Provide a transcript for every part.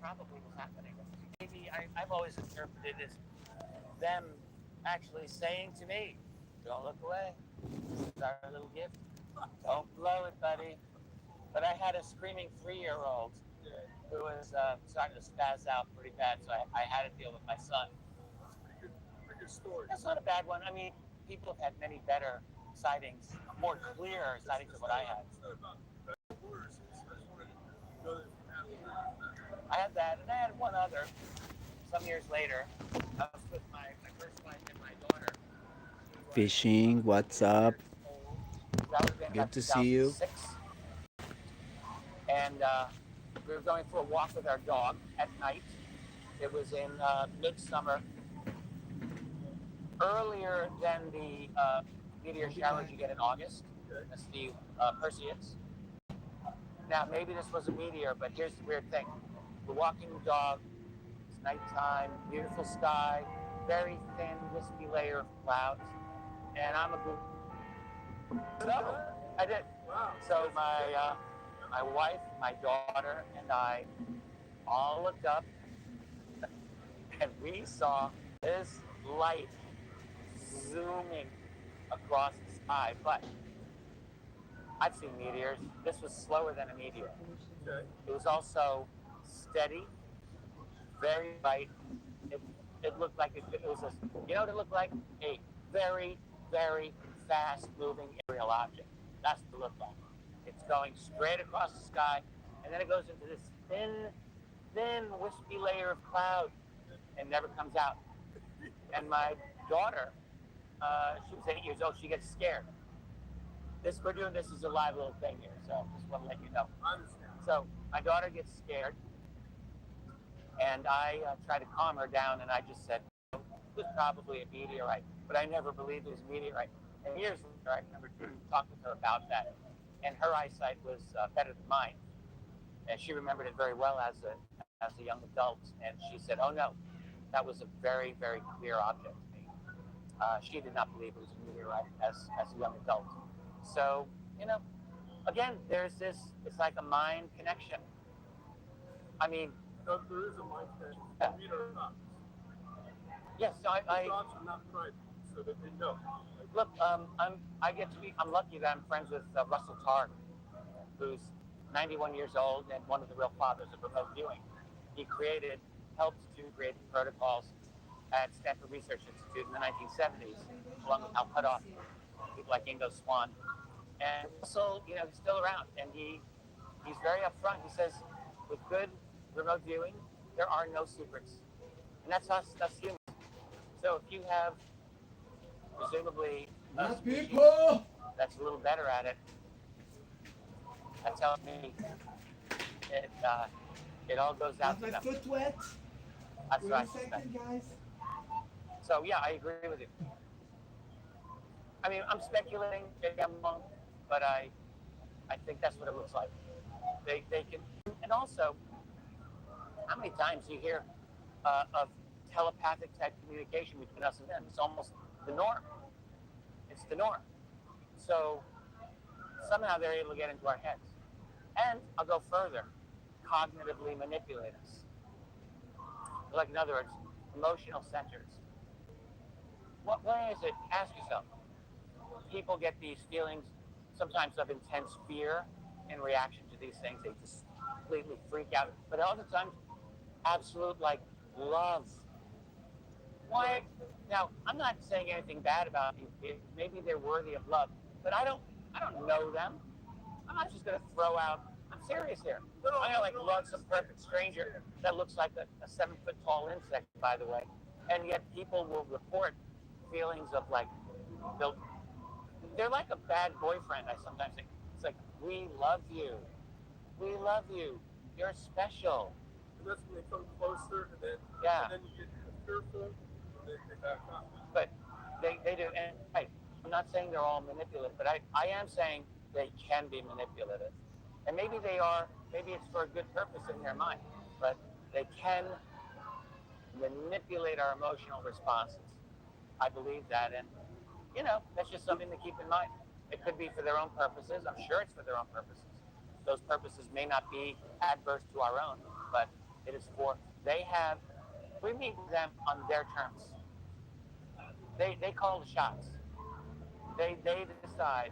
probably was happening. Maybe I've always interpreted as them actually saying to me, "Don't look away. This is our little gift. Don't blow it, buddy." But I had a screaming 3-year-old who was starting to spaz out pretty bad, so I had to deal with my son. Pretty good story. That's not a bad one. I mean, people have had many better sightings, more clear sightings than what I had. It's not about bad words. I just wanted to know that you have I had that, and I had one other. Some years later, I was with my first wife and my daughter. She was Fishing, what's 10 up? years old. That would have been Good about to see you. 2006. And we were going for a walk with our dog at night. It was in midsummer, earlier than the meteor showers you get in August. That's the Perseids. Now, maybe this was a meteor, but here's the weird thing. We're walking the dog, it's nighttime, beautiful sky, very thin, wispy layer of clouds, and I'm a good. So, I did. Wow. So my wife, my daughter, and I all looked up, and we saw this light zooming across the sky. But I've seen meteors. This was slower than a meteor. Okay. It was also steady, very bright. It looked like it was a, you know what it looked like? A very, very fast moving aerial object. That's what it looked like. It's going straight across the sky, and then it goes into this thin, wispy layer of cloud and never comes out. And my daughter, she was 8 years old, she gets scared. We're doing this as a live little thing here, so just want to let you know. I understand. So my daughter gets scared, and I try to calm her down, and I just said, it was probably a meteorite, but I never believed it was a meteorite. And years later, I remember talking with her about that, and her eyesight was better than mine, and she remembered it very well as a young adult, and she said, "Oh no, that was a very, very clear object to me." She did not believe it was a meteorite as a young adult. So, again, there's this, it's like a mind connection. I mean, So there is a mind connection. Yeah. Read our thoughts. yes, so The thoughts are not private, so that they know. look, I'm lucky that I'm friends with Russell Targ, who's 91 years old and one of the real fathers of remote viewing. He helped to create the protocols at Stanford Research Institute in the 1970s, along with Al Puthoff, people like Ingo Swann. And Russell, he's still around, and he's very upfront. He says, with good remote viewing, there are no secrets, and that's us humans. So if you have presumably a species that's a little better at it, that tells me it all goes out to them. Foot wet. That's what I suspect. Guys. So yeah, I agree with you. I mean, I'm speculating, maybe I'm wrong, but I think that's what it looks like. They can, and also, how many times do you hear of telepathic type communication between us and them? It's almost the norm. It's the norm. So somehow they're able to get into our heads. And I'll go further, cognitively manipulate us. Like, in other words, emotional centers. What way is it? Ask yourself. People get these feelings sometimes of intense fear in reaction to these things. They just completely freak out. But other times, absolute love. Why? Now, I'm not saying anything bad about these kids. Maybe they're worthy of love, but I don't know them. I'm not just gonna throw out. I'm serious here. I'm gonna love some perfect stranger that looks like a 7-foot tall insect, by the way, and yet people will report feelings of they're like a bad boyfriend. I sometimes think it's like, we love you, you're special. And that's when they come closer, and then you get fearful, and then they back off. But they do, and I'm not saying they're all manipulative, but I am saying they can be manipulative, and maybe they are. Maybe it's for a good purpose in their mind, but they can manipulate our emotional responses. I believe that, and that's just something to keep in mind. It could be for their own purposes. I'm sure it's for their own purposes. Those purposes may not be adverse to our own, but It is for we meet with them on their terms. They call the shots. They decide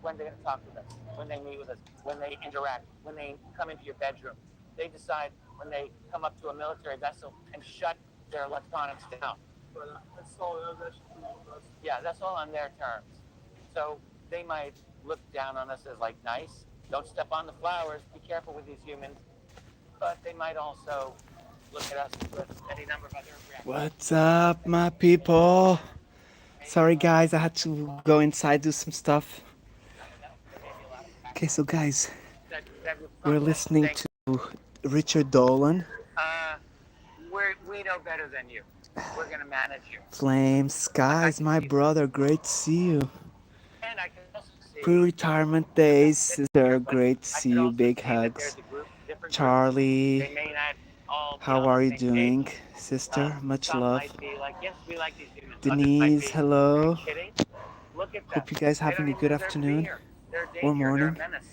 when they're going to talk with us, when they meet with us, when they interact, when they come into your bedroom. They decide when they come up to a military vessel and shut their electronics down. But that's all. That should be with us. Yeah, that's all on their terms. So they might look down on us as like nice. Don't step on the flowers. Be careful with these humans. But they might also look at us with any number of other reactions. What's up, my people? Sorry, guys, I had to go inside, do some stuff. Okay, so guys, we're listening to Richard Dolan. We know better than you. We're gonna manage you. Flame Skies, my brother, great to see you. And I can also see Pre-retirement days, sister, great to see you. Big hugs. Charlie, they may not all be how on are the you same doing, page. sister? Much Some love. might be like, yes, we like these humans. Others might Denise, be, hello. "Are you kidding? Look at them. Hope you guys They having don't a good even deserve to be afternoon here. They're a danger. or They're a morning. menace.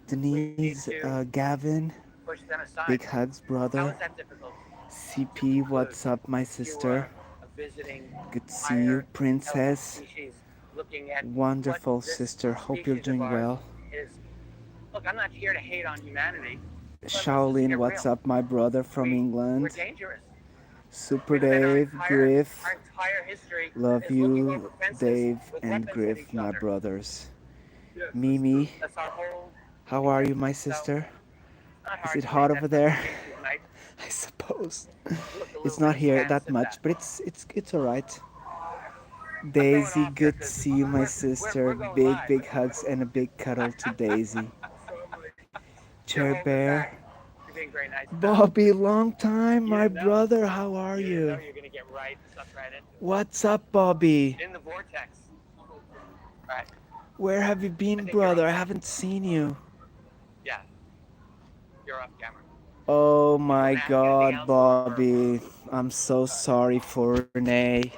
Denise, Gavin, Push them aside. big hugs, How brother. is that difficult? CP, what's up, my sister? A visiting Good to see you, higher princess. species looking at Wonderful, what this sister. Hope you're species of doing ours well. is. Look, I'm not here to hate on humanity. But let's just Shaolin, get what's real. up, my brother from We're England? dangerous. Super We've spent Dave, Griff, our entire history love is looking over you, fences Dave with and weapons at Griff, each my other. brothers. Yes, Mimi, That's our whole. how are you, my sister? Not Is hard it to hot make over that there? species, mate. I suppose. Look, a It's little not bit of here chance that at much, that. but it's alright. I'm going Daisy, off here good to 'cause see you, my we're sister. going Big, live. big hugs and a big cuddle to Daisy. So I'm like, Chair You're holding it Bear. back. You're being very nice. Bobby, long time, You my didn't know. brother. How are You didn't you? know you're gonna get sucked right into it. What's up, Bobby? In the vortex. Right. Where have you been, think brother? you're I okay. haven't seen you. Yeah. You're off camera. Oh my ask anything God, else, Bobby. I'm so sorry for Renee.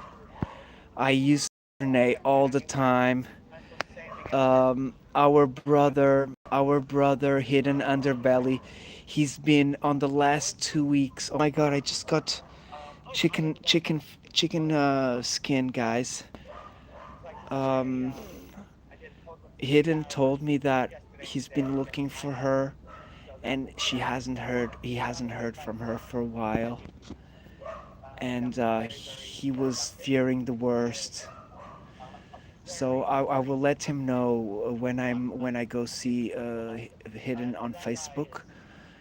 I used to Renee all the time. Our brother, Hidden Underbelly. He's been on the last 2 weeks. Oh my God, I just got chicken skin, guys. Hidden told me that he's been looking for her, and he hasn't heard from her for a while, and he was fearing the worst. So I will let him know when I go see Hidden on Facebook.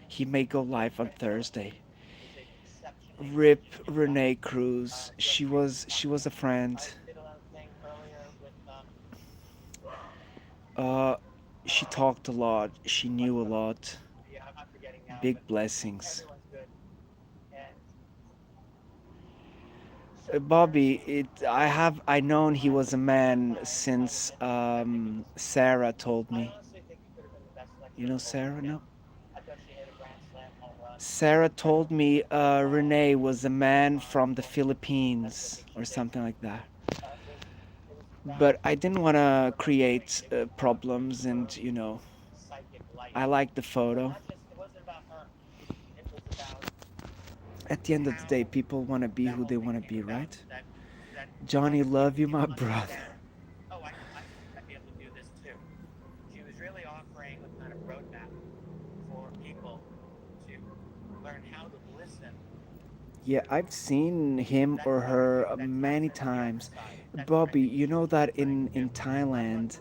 He may go live on Thursday. Rip Renee Cruz. She was a friend. Uh, she talked a lot. She knew a lot. Big blessings. Bobby, I known he was a man since Sarah told me. You know Sarah, no? Sarah told me Renee was a man from the Philippines or something like that. But I didn't want to create problems, and I like the photo. At the end of the day, people want to be who they want to be, right? Johnny, love you, my brother. Oh, I'd be able to do this too. She was really offering a kind of roadmap for people to learn how to listen. Yeah, I've seen him or her many times. Bobby, you know that in Thailand,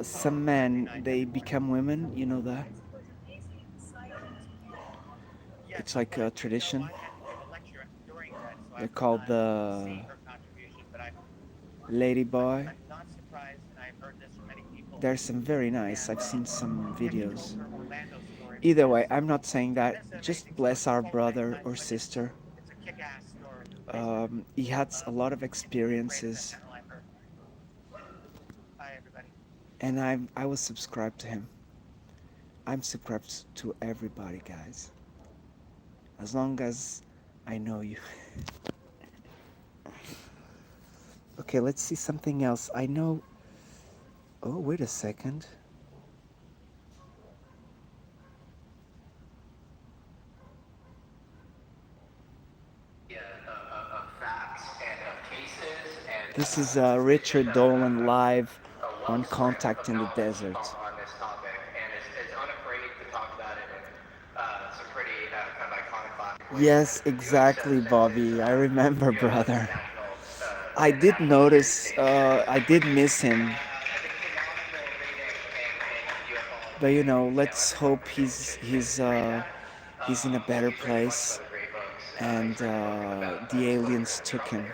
some men they become women. You know that? It's like a tradition. They're called the lady boy. There's some very nice. I've seen some videos. Either way, I'm not saying that. Just bless our brother or sister. He had a lot of experiences, and I was subscribed to him. I'm subscribed to everybody, guys. As long as I know you. Okay, let's see something else. I know. Oh, wait a second. This is Richard Dolan live on Contact in the Desert. On this topic, and is unafraid to talk about it in some pretty kind of iconic ways. Yes, exactly, Bobby. I remember, brother. I did notice, I did miss him. But you know, let's hope he's in a better place, and the aliens took him.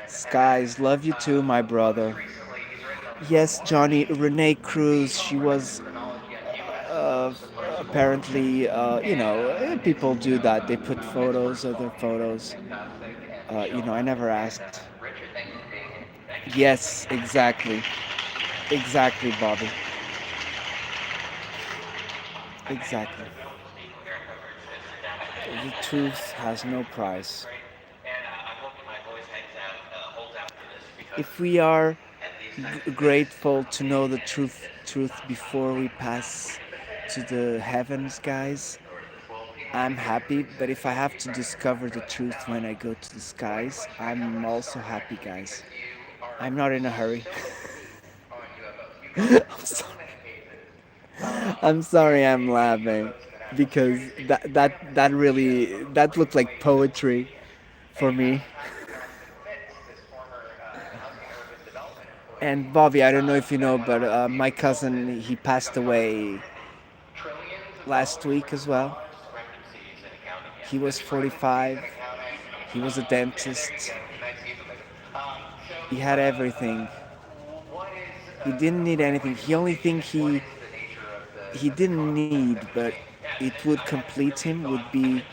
Skies, love you too, my brother. Yes, Johnny, Renee Cruz, she was uh, apparently, people do that. They put photos of their photos. I never asked. Yes, exactly. Exactly, Bobby. Exactly. The truth has no price. If we are grateful to know the truth before we pass to the heavens, guys, I'm happy. But if I have to discover the truth when I go to the skies, I'm also happy, guys. I'm not in a hurry. I'm sorry. I'm sorry I'm laughing because that looked like poetry for me. And Bobby, I don't know if you know, but my cousin, he passed away last week as well. He was 45. He was a dentist. He had everything. He didn't need anything. The only thing he didn't need, but it would complete him, would be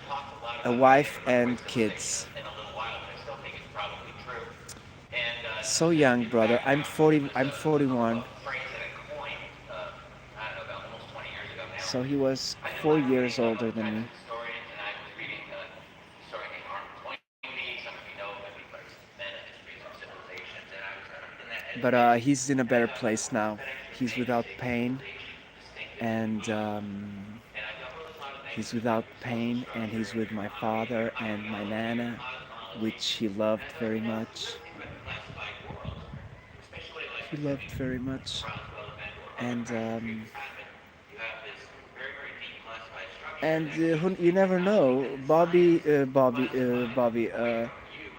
a wife and kids. So young, brother. I'm 40. I'm 41. So he was 4 years older than me. But he's in a better place now. He's without pain, and he's with my father and my nana, which he loved very much. He loved very much, and you never know.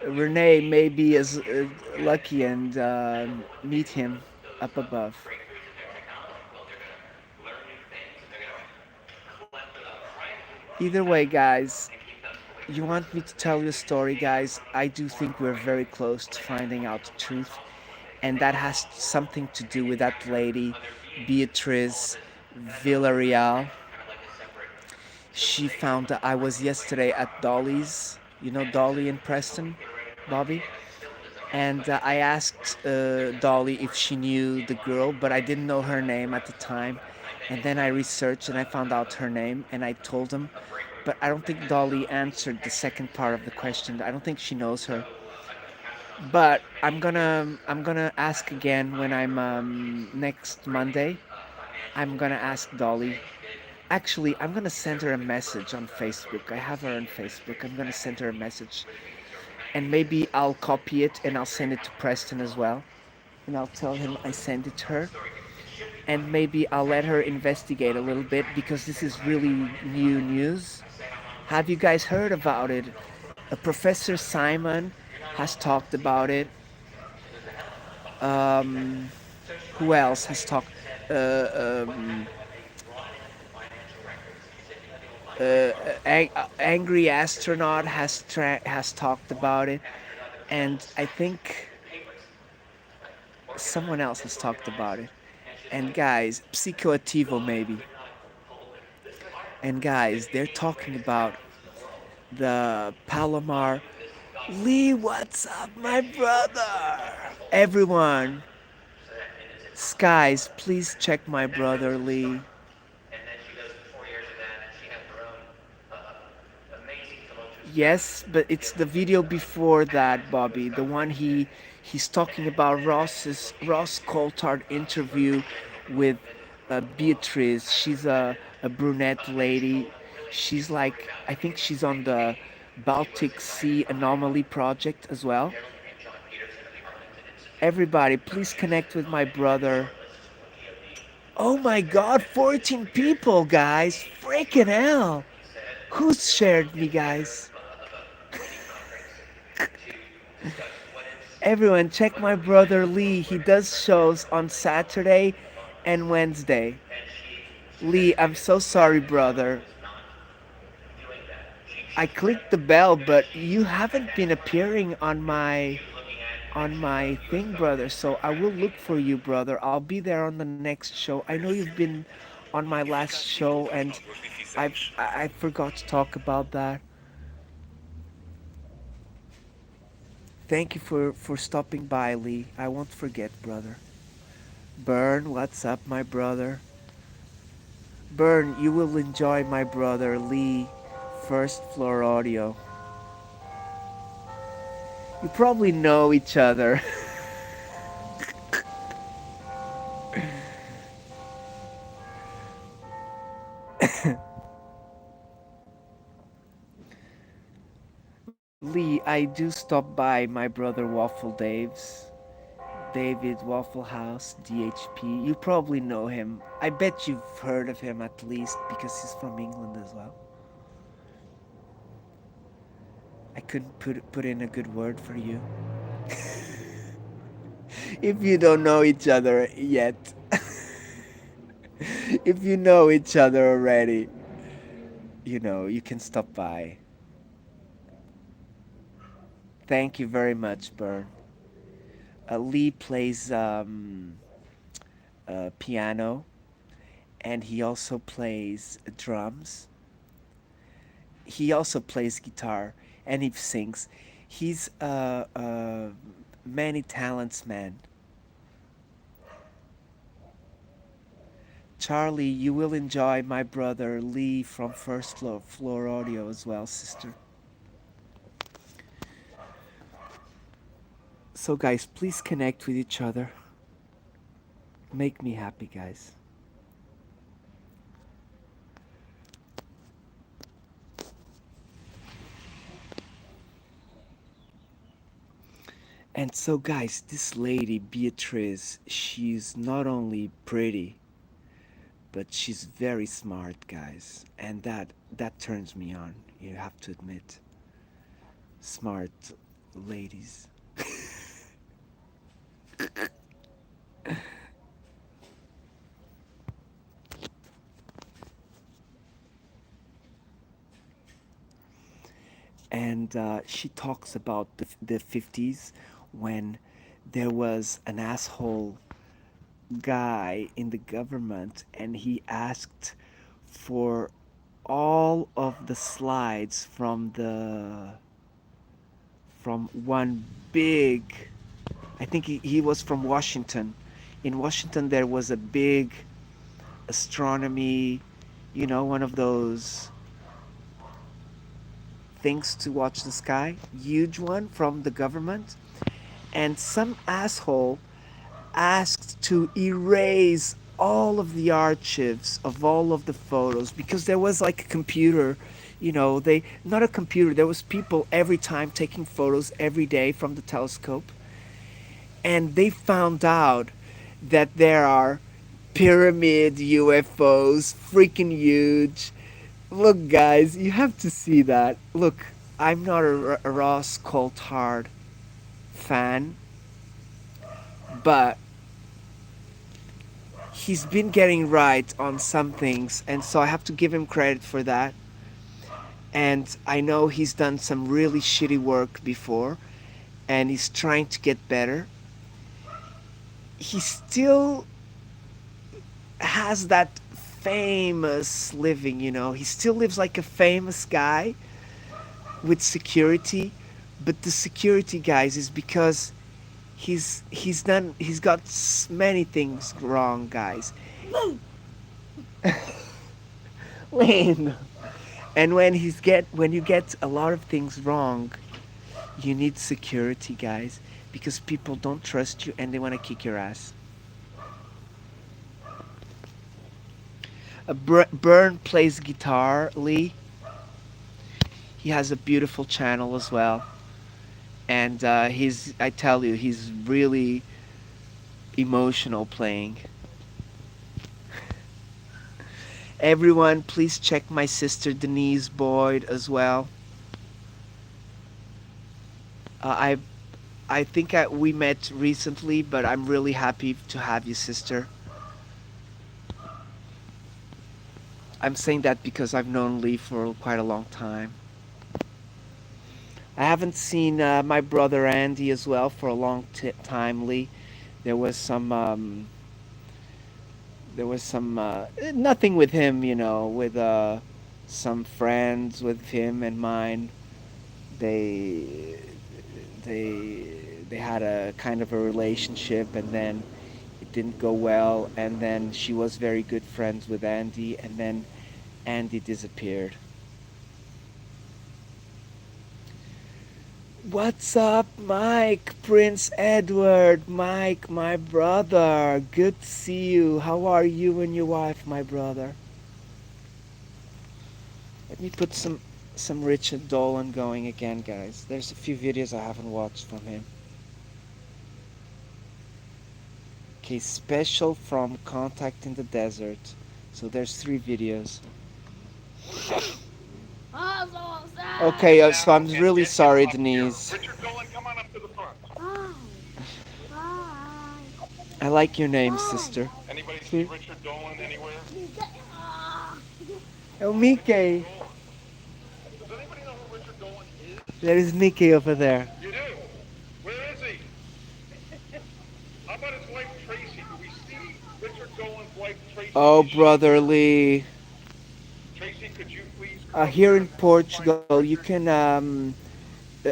Renee may be as lucky and meet him up above. Either way, guys, you want me to tell you a story, guys? I do think we're very close to finding out the truth, and that has something to do with that lady, Beatriz Villarreal. She found that I was yesterday at Dolly's, you know Dolly in Preston, Bobby? And I asked Dolly if she knew the girl, but I didn't know her name at the time. And then I researched and I found out her name and I told him, but I don't think Dolly answered the second part of the question. I don't think she knows her. But I'm gonna ask again when I'm next Monday. I'm gonna ask Dolly. Actually, I'm gonna send her a message on Facebook. I have her on Facebook. I'm gonna send her a message, and maybe I'll copy it and I'll send it to Preston as well. And I'll tell him I sent it to her, and maybe I'll let her investigate a little bit because this is really new news. Have you guys heard about it? Professor Simon has talked about it. Um, who else has talked? Uh, um, Angry Astronaut has talked about it, and I think someone else has talked about it. And guys, Psychoactivo maybe. And guys, they're talking about the Palomar. Lee, what's up, my brother? Everyone, Skies, please check my brother Lee. Yes, but it's the video before that, Bobby. The one he's talking about Ross Coulthard interview with Beatrice. She's a brunette lady. She's like, I think she's on the Baltic Sea Anomaly Project as well. Everybody, please connect with my brother. Oh my god, 14 people, guys! Freaking hell! Who's shared me, guys? Everyone, check my brother Lee. He does shows on Saturday and Wednesday. Lee, I'm so sorry, brother. I clicked the bell, but you haven't been appearing on my thing, brother. So I will look for you, brother. I'll be there on the next show. I know you've been on my last show, and I forgot to talk about that. Thank you for stopping by, Lee. I won't forget, brother. Burn, what's up, my brother? Burn, you will enjoy my brother Lee, First Floor Audio. You probably know each other. Lee, I do stop by my brother Waffle Dave's. David Waffle House, DHP. You probably know him. I bet you've heard of him at least because he's from England as well. I couldn't put in a good word for you. If you don't know each other yet. If you know each other already, you know, you can stop by. Thank you very much, Burn. Lee plays piano, and he also plays drums. He also plays guitar, and he sings. He's a many talents man. Charlie, you will enjoy my brother Lee from First Floor Audio as well, sister. So, guys, please connect with each other. Make me happy, guys. And so, guys, this lady, Beatrice, she's not only pretty, but she's very smart, guys. And that turns me on, you have to admit. Smart ladies. And she talks about the 50s when there was an asshole guy in the government and he asked for all of the slides from one big, I think he was from Washington. In Washington there was a big astronomy, you know, one of those things to watch the sky, huge one from the government, and some asshole asked to erase all of the archives of all of the photos because there was like a computer, you know, they not a computer, there was people every time taking photos every day from the telescope, and they found out that there are pyramid UFOs, freaking huge. Look, guys, you have to see that. Look, I'm not a Ross Coulthard fan, but he's been getting right on some things, and so I have to give him credit for that. And I know he's done some really shitty work before, and he's trying to get better. He still has that famous living, you know. He still lives like a famous guy with security, but the security, guys, is because he's got many things wrong, guys. Lane. And when you get a lot of things wrong, you need security, guys, because people don't trust you and they want to kick your ass. Burn plays guitar, Lee. He has a beautiful channel as well, and I tell you, he's really emotional playing. Everyone, please check my sister Denise Boyd as well. I think we met recently, but I'm really happy to have you, sister. I'm saying that because I've known Lee for quite a long time. I haven't seen my brother Andy as well for a long time, Lee. There was some nothing with him, with some friends with him and mine. They they had a kind of a relationship, and then it didn't go well, and then she was very good friends with Andy, and then Andy disappeared. What's up, Mike? Prince Edward, Mike, my brother. Good to see you. How are you and your wife, my brother? Let me put some Richard Dolan going again, guys. There's a few videos I haven't watched from him. Okay, special from Contact in the Desert. So there's 3 videos. Okay, so I'm really sorry, Denise. Richard Dolan, come on up to the front. I like your name, sister. Anybody see Richard Dolan anywhere? Oh, Mickey. Does anybody know who Richard Dolan is? There is Mickey over there. You do? Where is he? How about his wife Tracy? Do we see Richard Dolan's wife Tracy? Oh, brother Lee. Tracy, could you please? Here in Portugal, you can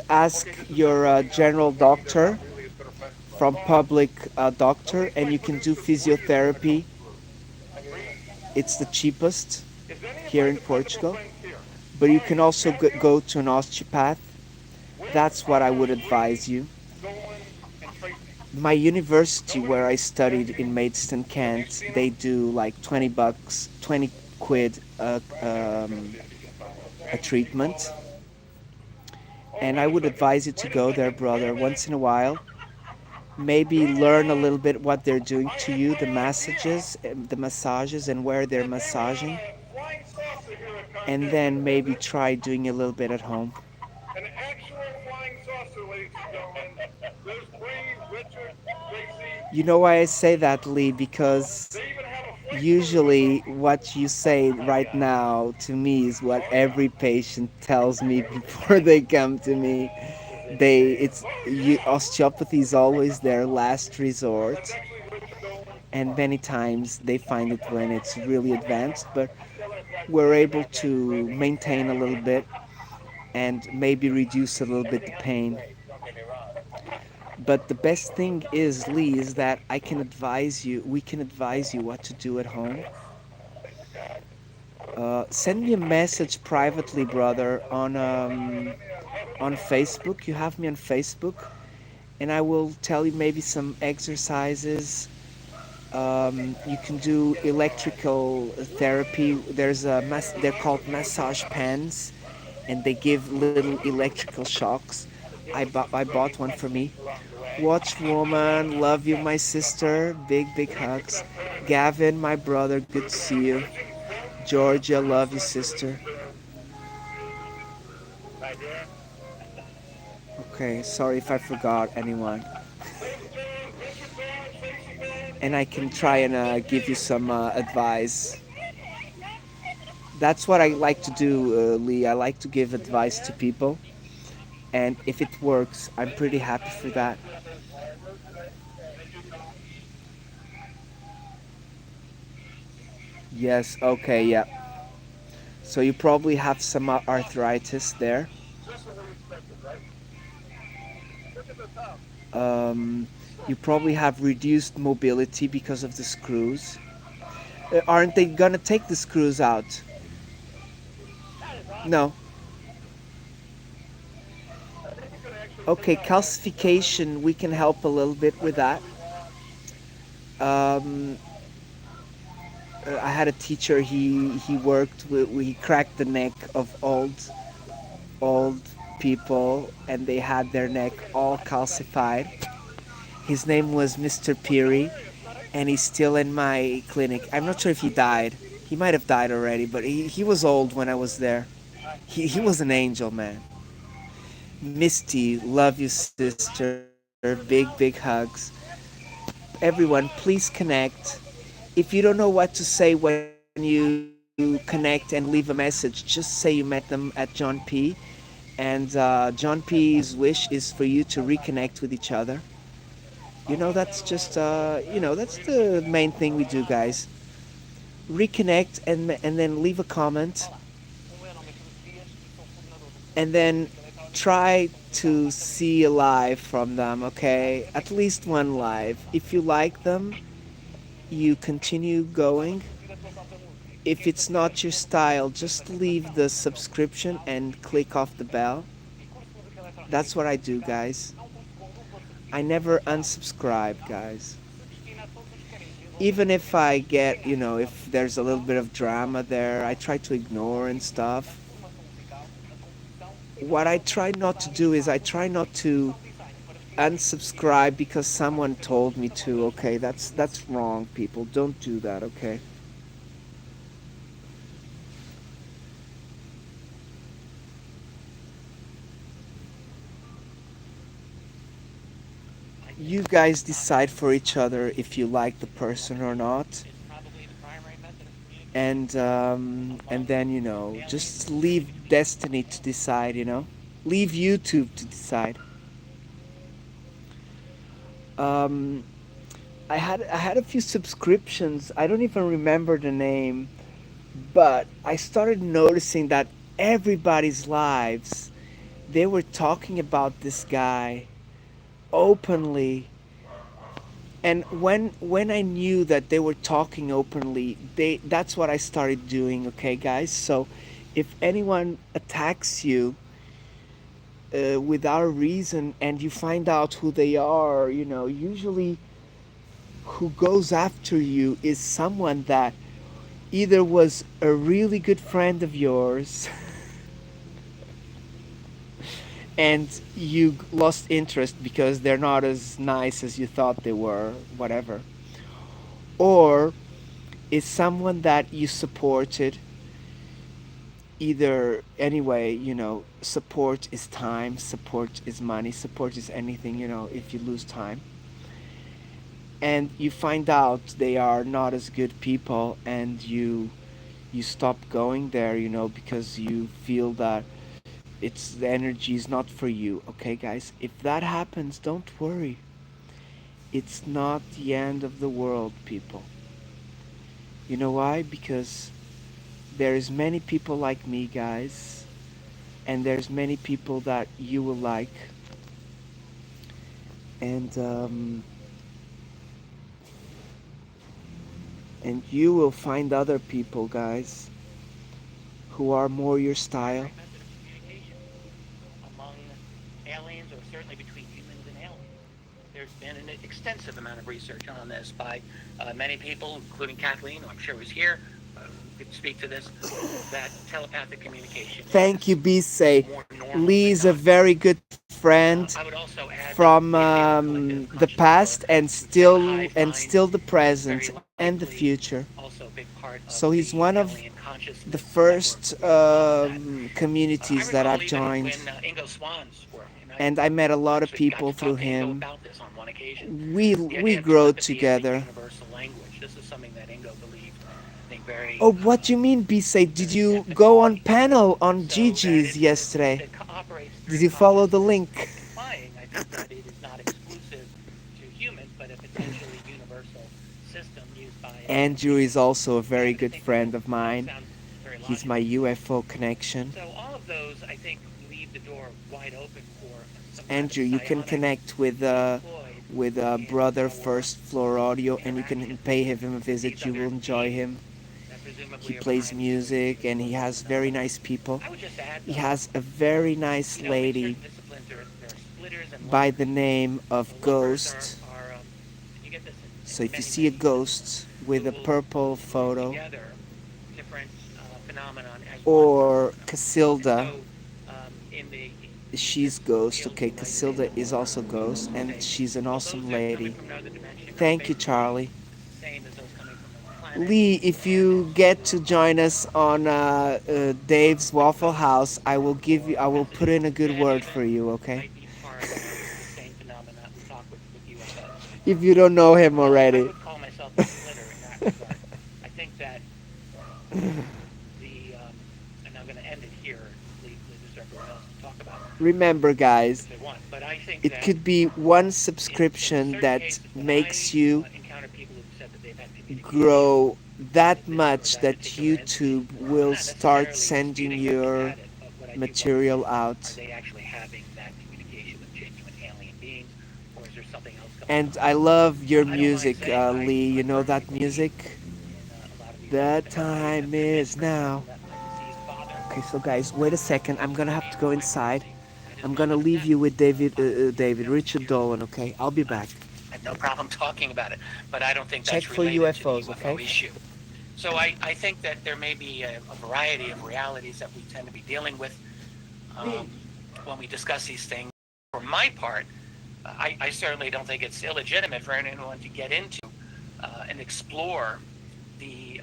ask your general doctor from public doctor, and you can do physiotherapy. It's the cheapest here in Portugal, but you can also go to an osteopath. That's what I would advise you. My university where I studied in Maidstone, Kent, they do like 20 bucks, 20 quid a treatment. And I would advise you to go there, brother, once in a while. Maybe learn a little bit what they're doing to you, the massages and where they're massaging. And then maybe try doing a little bit at home. An actual flying saucer, ladies and gentlemen. There's Bree, Richard, Tracy. You know why I say that, Lee? Because usually what you say right now to me is what every patient tells me before they come to me. Osteopathy is always their last resort, and many times they find it when it's really advanced, but we're able to maintain a little bit and maybe reduce a little bit the pain. But the best thing is, Lee, is that we can advise you what to do at home. Send me a message privately, brother, on Facebook. You have me on Facebook, and I will tell you maybe some exercises. You can do electrical therapy. They're called massage pens, and they give little electrical shocks. I bought one for me. Watch woman, love you, my sister. Big hugs. Gavin, my brother, good to see you. Georgia, love you, sister. Okay, sorry if I forgot anyone. And I can try and give you some advice. That's what I like to do, Lee. I like to give advice to people. And if it works, I'm pretty happy for that. Yes, okay, yeah. So you probably have some arthritis there. You probably have reduced mobility because of the screws. Aren't they gonna take the screws out? No. Okay, calcification, we can help a little bit with that. I had a teacher, he worked with, he cracked the neck of old people and they had their neck all calcified. His name was Mr. Peary, and he's still in my clinic. I'm not sure if he died. He might have died already, but he was old when I was there. He was an angel, man. Misty, love you, sister. Big hugs. Everyone, please connect. If you don't know what to say when you connect and leave a message, just say you met them at John P. And John P's wish is for you to reconnect with each other. That's just, that's the main thing we do, guys. Reconnect and then leave a comment and then try to see a live from them, okay? At least one live. If you like them, you continue going. If it's not your style, just leave the subscription and click off the bell. That's what I do, guys. I never unsubscribe, guys. Even if I get, if there's a little bit of drama there, I try to ignore and stuff. What I try not to do is I try not to unsubscribe because someone told me to. Okay, that's wrong, people. Don't do that, okay? You guys decide for each other if you like the person or not, and then just leave destiny to decide. Leave YouTube to decide. um I had a few subscriptions. I don't even remember the name, but I started noticing that everybody's lives, they were talking about this guy openly. And when I knew that they were talking openly, that's what I started doing, okay, guys? So if anyone attacks you without a reason and you find out who they are, usually who goes after you is someone that either was a really good friend of yours and you lost interest because they're not as nice as you thought they were, whatever, or is someone that you supported. Either anyway, support is time, support is money, support is anything, if you lose time and you find out they are not as good people and you stop going there, because you feel that the energy is not for you. Okay, guys, if that happens, don't worry. It's not the end of the world, people. You know why? Because there's many people like me, guys, and there's many people that you will like, and and you will find other people, guys, who are more your style. Among aliens, or certainly between humans and aliens. There's been an extensive amount of research on this by many people, including Kathleen, who I'm sure was here, who could speak to this, that telepathic communication. Thank you, Bisay. Lee is a very good friend I would also add from the past and still the present and the future. also a big part of So he's the one of alien consciousness the first communities that I've joined, when Ingo Swann's work, and I met a lot of actually got people to through talk to Ingo him. about this on one occasion. We The idea we of grow telepathy as a together. universal language. This is something that Ingo believed, I think, very. Oh, what do you mean, Bisay? Did you go on panel on So that Gigi's yesterday? it operates Did through you follow the consciousness. link? Implying, I think, that it is not exclusive to humans, but a potentially universal system used by. Andrew is also a very I good think friend of mine. sounds very He's logical. my UFO connection. So all of those, I think, leave the door wide open for some kind of Andrew, you can psionic connect with deployed brother for First Floor Audio, and you can pay him a visit. You will enjoy him. that presumably He are plays behind the scenes. music, and he has very nice people. I would just add, He though, has a very nice in lady certain disciplines, there are splitters and by lumpers. the name of The lumpers Ghost. are, you get this in So if you many, see a many ghost with a who will purple group photo, together different phenomenon as one or phenomenon. Casilda, So, she's Ghost, okay? Casilda is also Ghost, and she's an awesome lady. Thank you, Charlie. Lee, if you get to join us on Dave's Waffle House, I will put in a good word for you, okay? If you don't know him already. I would call myself a splitter in that regard. I think that and I'm going to end it here and leave everyone else to talk about Remember, guys, if they want. But I think it that could be one in subscription certain that cases, when makes I you encounter people who've said that they've had communication grow that with this or much that that particular entity, YouTube I'm will not start necessarily sending disputing that they've your had it, but what I do wonder material is, are out. they actually having that communication with genuine alien beings, or is there something else going And on? I love your I don't mind music, saying I Lee. You know firmly that believe music? in a lot of these The aspects. I have time been is for example, now. met my deceased father. Okay, so guys, wait a second. I'm gonna have to go inside. At his I'm gonna moment of leave death, you with David, 5 years ago. Richard Dolan. Okay, I'll be back. I have no problem talking about it, but I don't think Check that's for related to the UFOs, UFO okay? issue. So I think that there may be a variety of realities that we tend to be dealing with when we discuss these things. For my part, I certainly don't think it's illegitimate for anyone to get into and explore the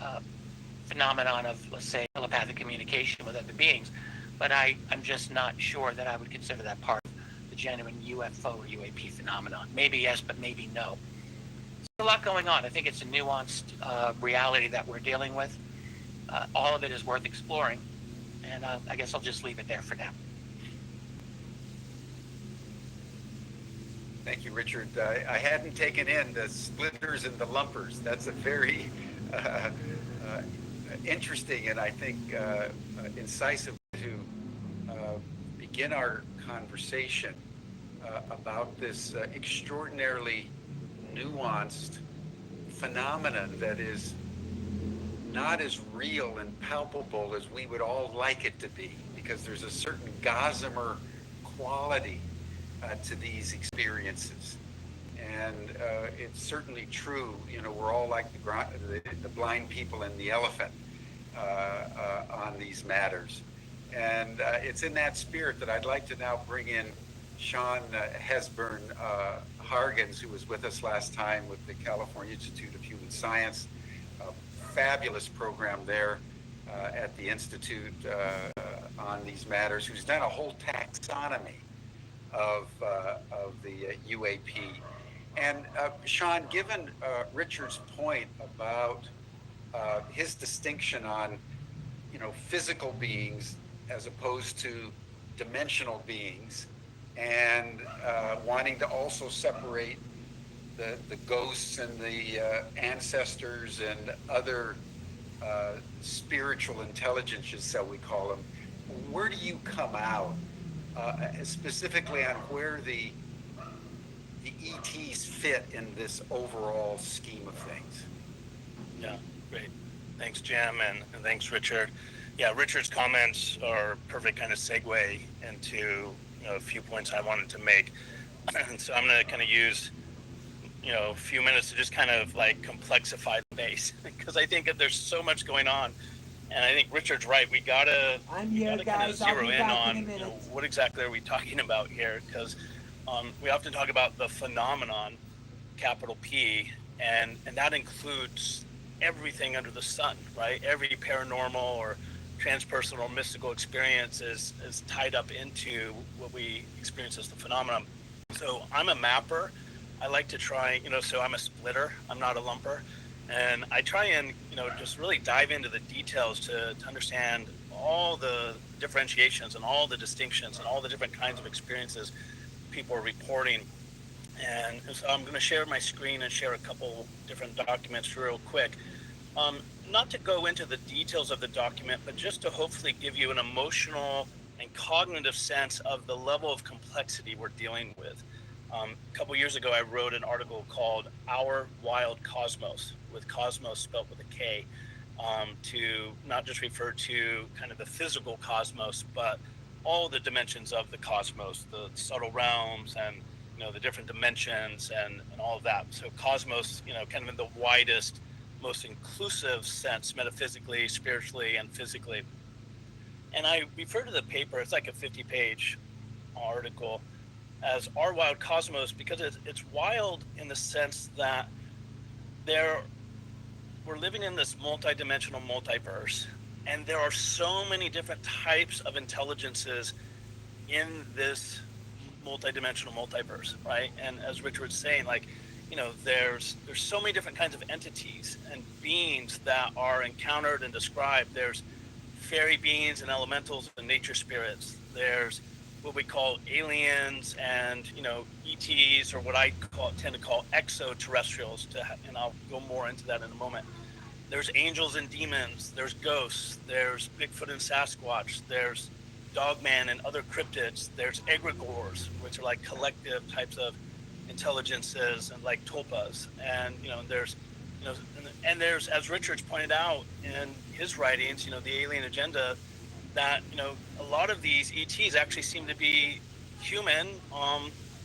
phenomenon of, let's say, telepathic communication with other beings. But I'm just not sure that I would consider that part of the genuine UFO or UAP phenomenon. Maybe yes, but maybe no. There's a lot going on. I think it's a nuanced reality that we're dealing with. All of it is worth exploring. And I guess I'll just leave it there for now. Thank you, Richard. I hadn't taken in the splitters and the lumpers. That's a very interesting and I think incisive way to begin our conversation about this extraordinarily nuanced phenomenon that is not as real and palpable as we would all like it to be, because there's a certain gossamer quality to these experiences. And it's certainly true, you know, we're all like the blind people and the elephant on these matters. And it's in that spirit that I'd like to now bring in Sean Hesburn Hargens, who was with us last time with the California Institute of Human Science. A fabulous program there at the Institute on these matters, who's done a whole taxonomy of the UAP. And Sean, given Richard's point about his distinction on, you know, physical beings as opposed to dimensional beings, and wanting to also separate the ghosts and the ancestors and other spiritual intelligences, shall we call them, where do you come out specifically on where the ETs fit in this overall scheme of things? Yeah, great. Thanks, Jim, and thanks, Richard. Yeah, Richard's comments are a perfect kind of segue into, you know, a few points I wanted to make. And so I'm going to kind of use, you know, a few minutes to just kind of like complexify the base, because I think that there's so much going on. And I think Richard's right. We gotta kind of zero in on, you know, what exactly are we talking about here? Because we often talk about the phenomenon, capital P, and that includes everything under the sun, right? Every paranormal or transpersonal or mystical experience is tied up into what we experience as the phenomenon. So I'm a mapper. I like to try, you know, so I'm a splitter. I'm not a lumper. And I try and, you know, just really dive into the details to understand all the differentiations and all the distinctions and all the different kinds of experiences people are reporting. And so I'm going to share my screen and share a couple different documents real quick. Not to go into the details of the document, but just to hopefully give you an emotional and cognitive sense of the level of complexity we're dealing with. A couple years ago, I wrote an article called Our Wild Cosmos, with cosmos spelled with a K, to not just refer to kind of the physical cosmos, but all the dimensions of the cosmos, the subtle realms and, you know, the different dimensions and all of that. So cosmos, you know, kind of in the widest, most inclusive sense, metaphysically, spiritually, and physically. And I refer to the paper, it's like a 50-page article, as Our Wild Cosmos, because it's wild in the sense that we're living in this multi-dimensional multiverse, and there are so many different types of intelligences in this multi-dimensional multiverse, right? And as Richard was saying, like, there's so many different kinds of entities and beings that are encountered and described. There's fairy beings and elementals and nature spirits. There's what we call aliens and ETs, or what I tend to call extraterrestrials. And I'll go more into that in a moment. There's angels and demons. There's ghosts. There's Bigfoot and Sasquatch. There's Dogman and other cryptids. There's egregores, which are like collective types of intelligences, and like tulpas. And there's, as Richard's pointed out in his writings, the alien agenda, that a lot of these ETs actually seem to be human,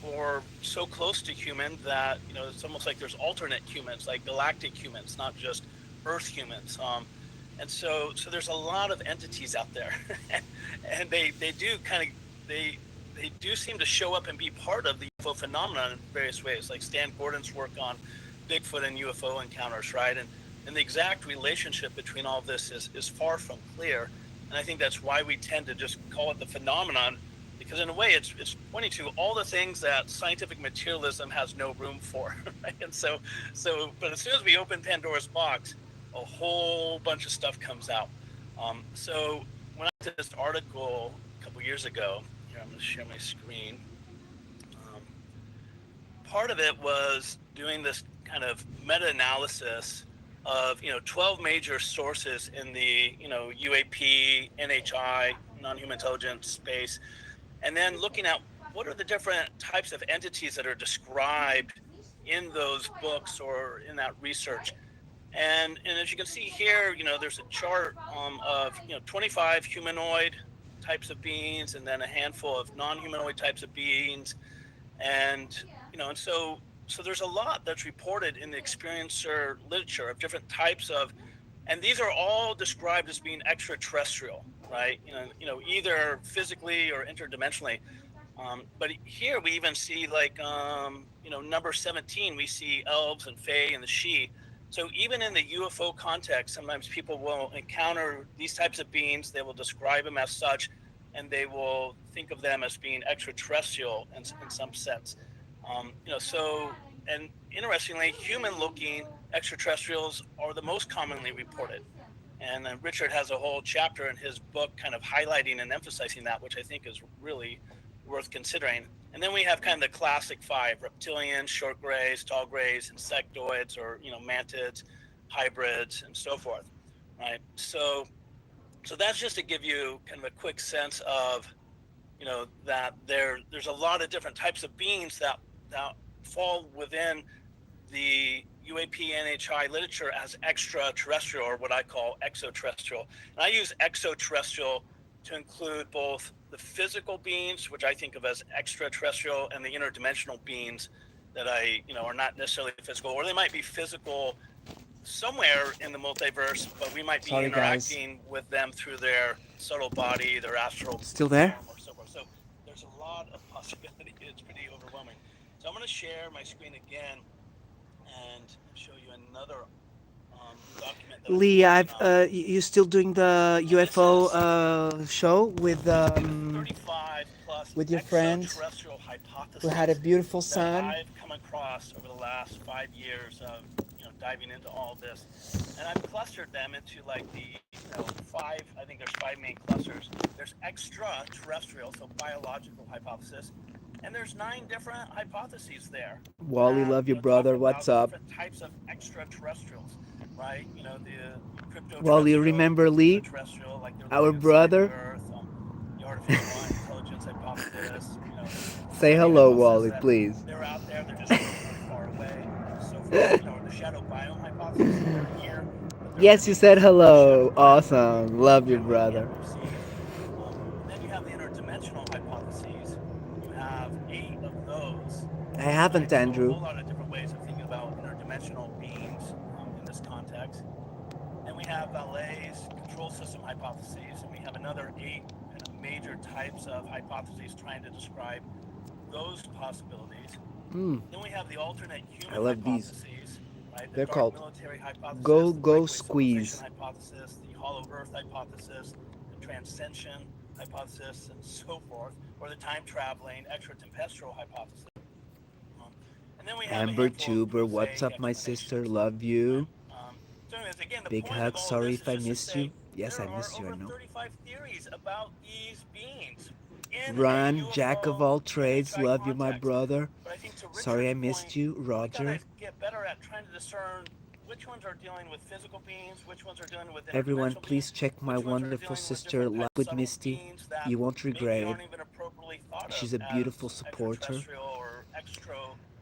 or so close to human that it's almost like there's alternate humans, like galactic humans, not just Earth humans. And so there's a lot of entities out there, and they do seem to show up and be part of the UFO phenomenon in various ways. Like Stan Gordon's work on Bigfoot and UFO encounters, right? And the exact relationship between all of this is far from clear. And I think that's why we tend to just call it the phenomenon, because in a way it's pointing to all the things that scientific materialism has no room for, right? And but as soon as we open Pandora's box, a whole bunch of stuff comes out. So when I did this article a couple years ago, here I'm going to share my screen. Part of it was doing this kind of meta-analysis of 12 major sources in the UAP, NHI, non-human intelligence space, and then looking at what are the different types of entities that are described in those books or in that research. And as you can see here, there's a chart of 25 humanoid types of beings, and then a handful of non-humanoid types of beings, and so there's a lot that's reported in the experiencer literature of different types of, and these are all described as being extraterrestrial, right? Either physically or interdimensionally. But here we even see number 17, we see elves and fae and the she. So even in the UFO context, sometimes people will encounter these types of beings, they will describe them as such, and they will think of them as being extraterrestrial in some sense. And interestingly, human-looking extraterrestrials are the most commonly reported. And Richard has a whole chapter in his book kind of highlighting and emphasizing that, which I think is really worth considering. And then we have kind of the classic five: reptilians, short grays, tall grays, insectoids, or mantids, hybrids, and so forth, right? So that's just to give you kind of a quick sense of that there's a lot of different types of beings that fall within the UAP NHI literature as extraterrestrial, or what I call extraterrestrial. And I use extraterrestrial to include both the physical beings, which I think of as extraterrestrial, and the interdimensional beings that are not necessarily physical, or they might be physical somewhere in the multiverse, but we might be interacting with them through their subtle body, their astral Still there? or so forth. So there's a lot of possibility. It's pretty overwhelming. So I'm going to share my screen again and show you another document. Lee, you still doing the UFO show with 35 plus with your friends extraterrestrial hypotheses who had a beautiful son? that I've come across over the last 5 years of diving into all this, and I've clustered them into like the five. I think there's 5 main clusters. There's extraterrestrial, so biological hypothesis, and there's 9 different hypotheses there. Wally, love you, brother. What's up? Different types of extraterrestrials, right? The crypto. Wally, remember Lee, like our brother? Earth, the artificial intelligence hypothesis. Say hello, Wally, please. They're out there. They're just really far away. So far, the shadow biome hypothesis. They're here. Yes, you said hello. Awesome. Love you, brother. Then you have the interdimensional hypotheses. You have 8 of those. I haven't, Andrew. A whole lot of different ways of thinking about interdimensional beings in this context. And we have Vallée's control system hypotheses, and we have another 8 kind of major types of hypotheses trying to describe those possibilities. Then we have the alternate human I love these. hypotheses, right? The They're dark called military hypothesis, Go the Go breakaway Squeeze. civilization hypothesis, the hollow Earth hypothesis, the transcension hypothesis, and so forth, or the time-traveling extratempestrial hypothesis. And then we have a Amber handful of Tuber, what's prosaic up, my sister? explanations. Love you. So anyways, again, the Big point hug. of all Sorry this if I is just to missed say you. Yes, I there missed are you, I over know. 35 theories about these beings in Ron, a UFO Jack of all trades, NHI love you, my context. brother. But I think to Sorry I Richard's missed point, you, we Roger. gotta get better at trying to discern which ones are dealing with physical beings, which ones are dealing with Everyone, interdimensional please beings, check my which ones are wonderful dealing with sister, different Live types with of subtle Misty. beings that You won't maybe regret it. aren't even appropriately thought She's of a beautiful as supporter. extraterrestrial or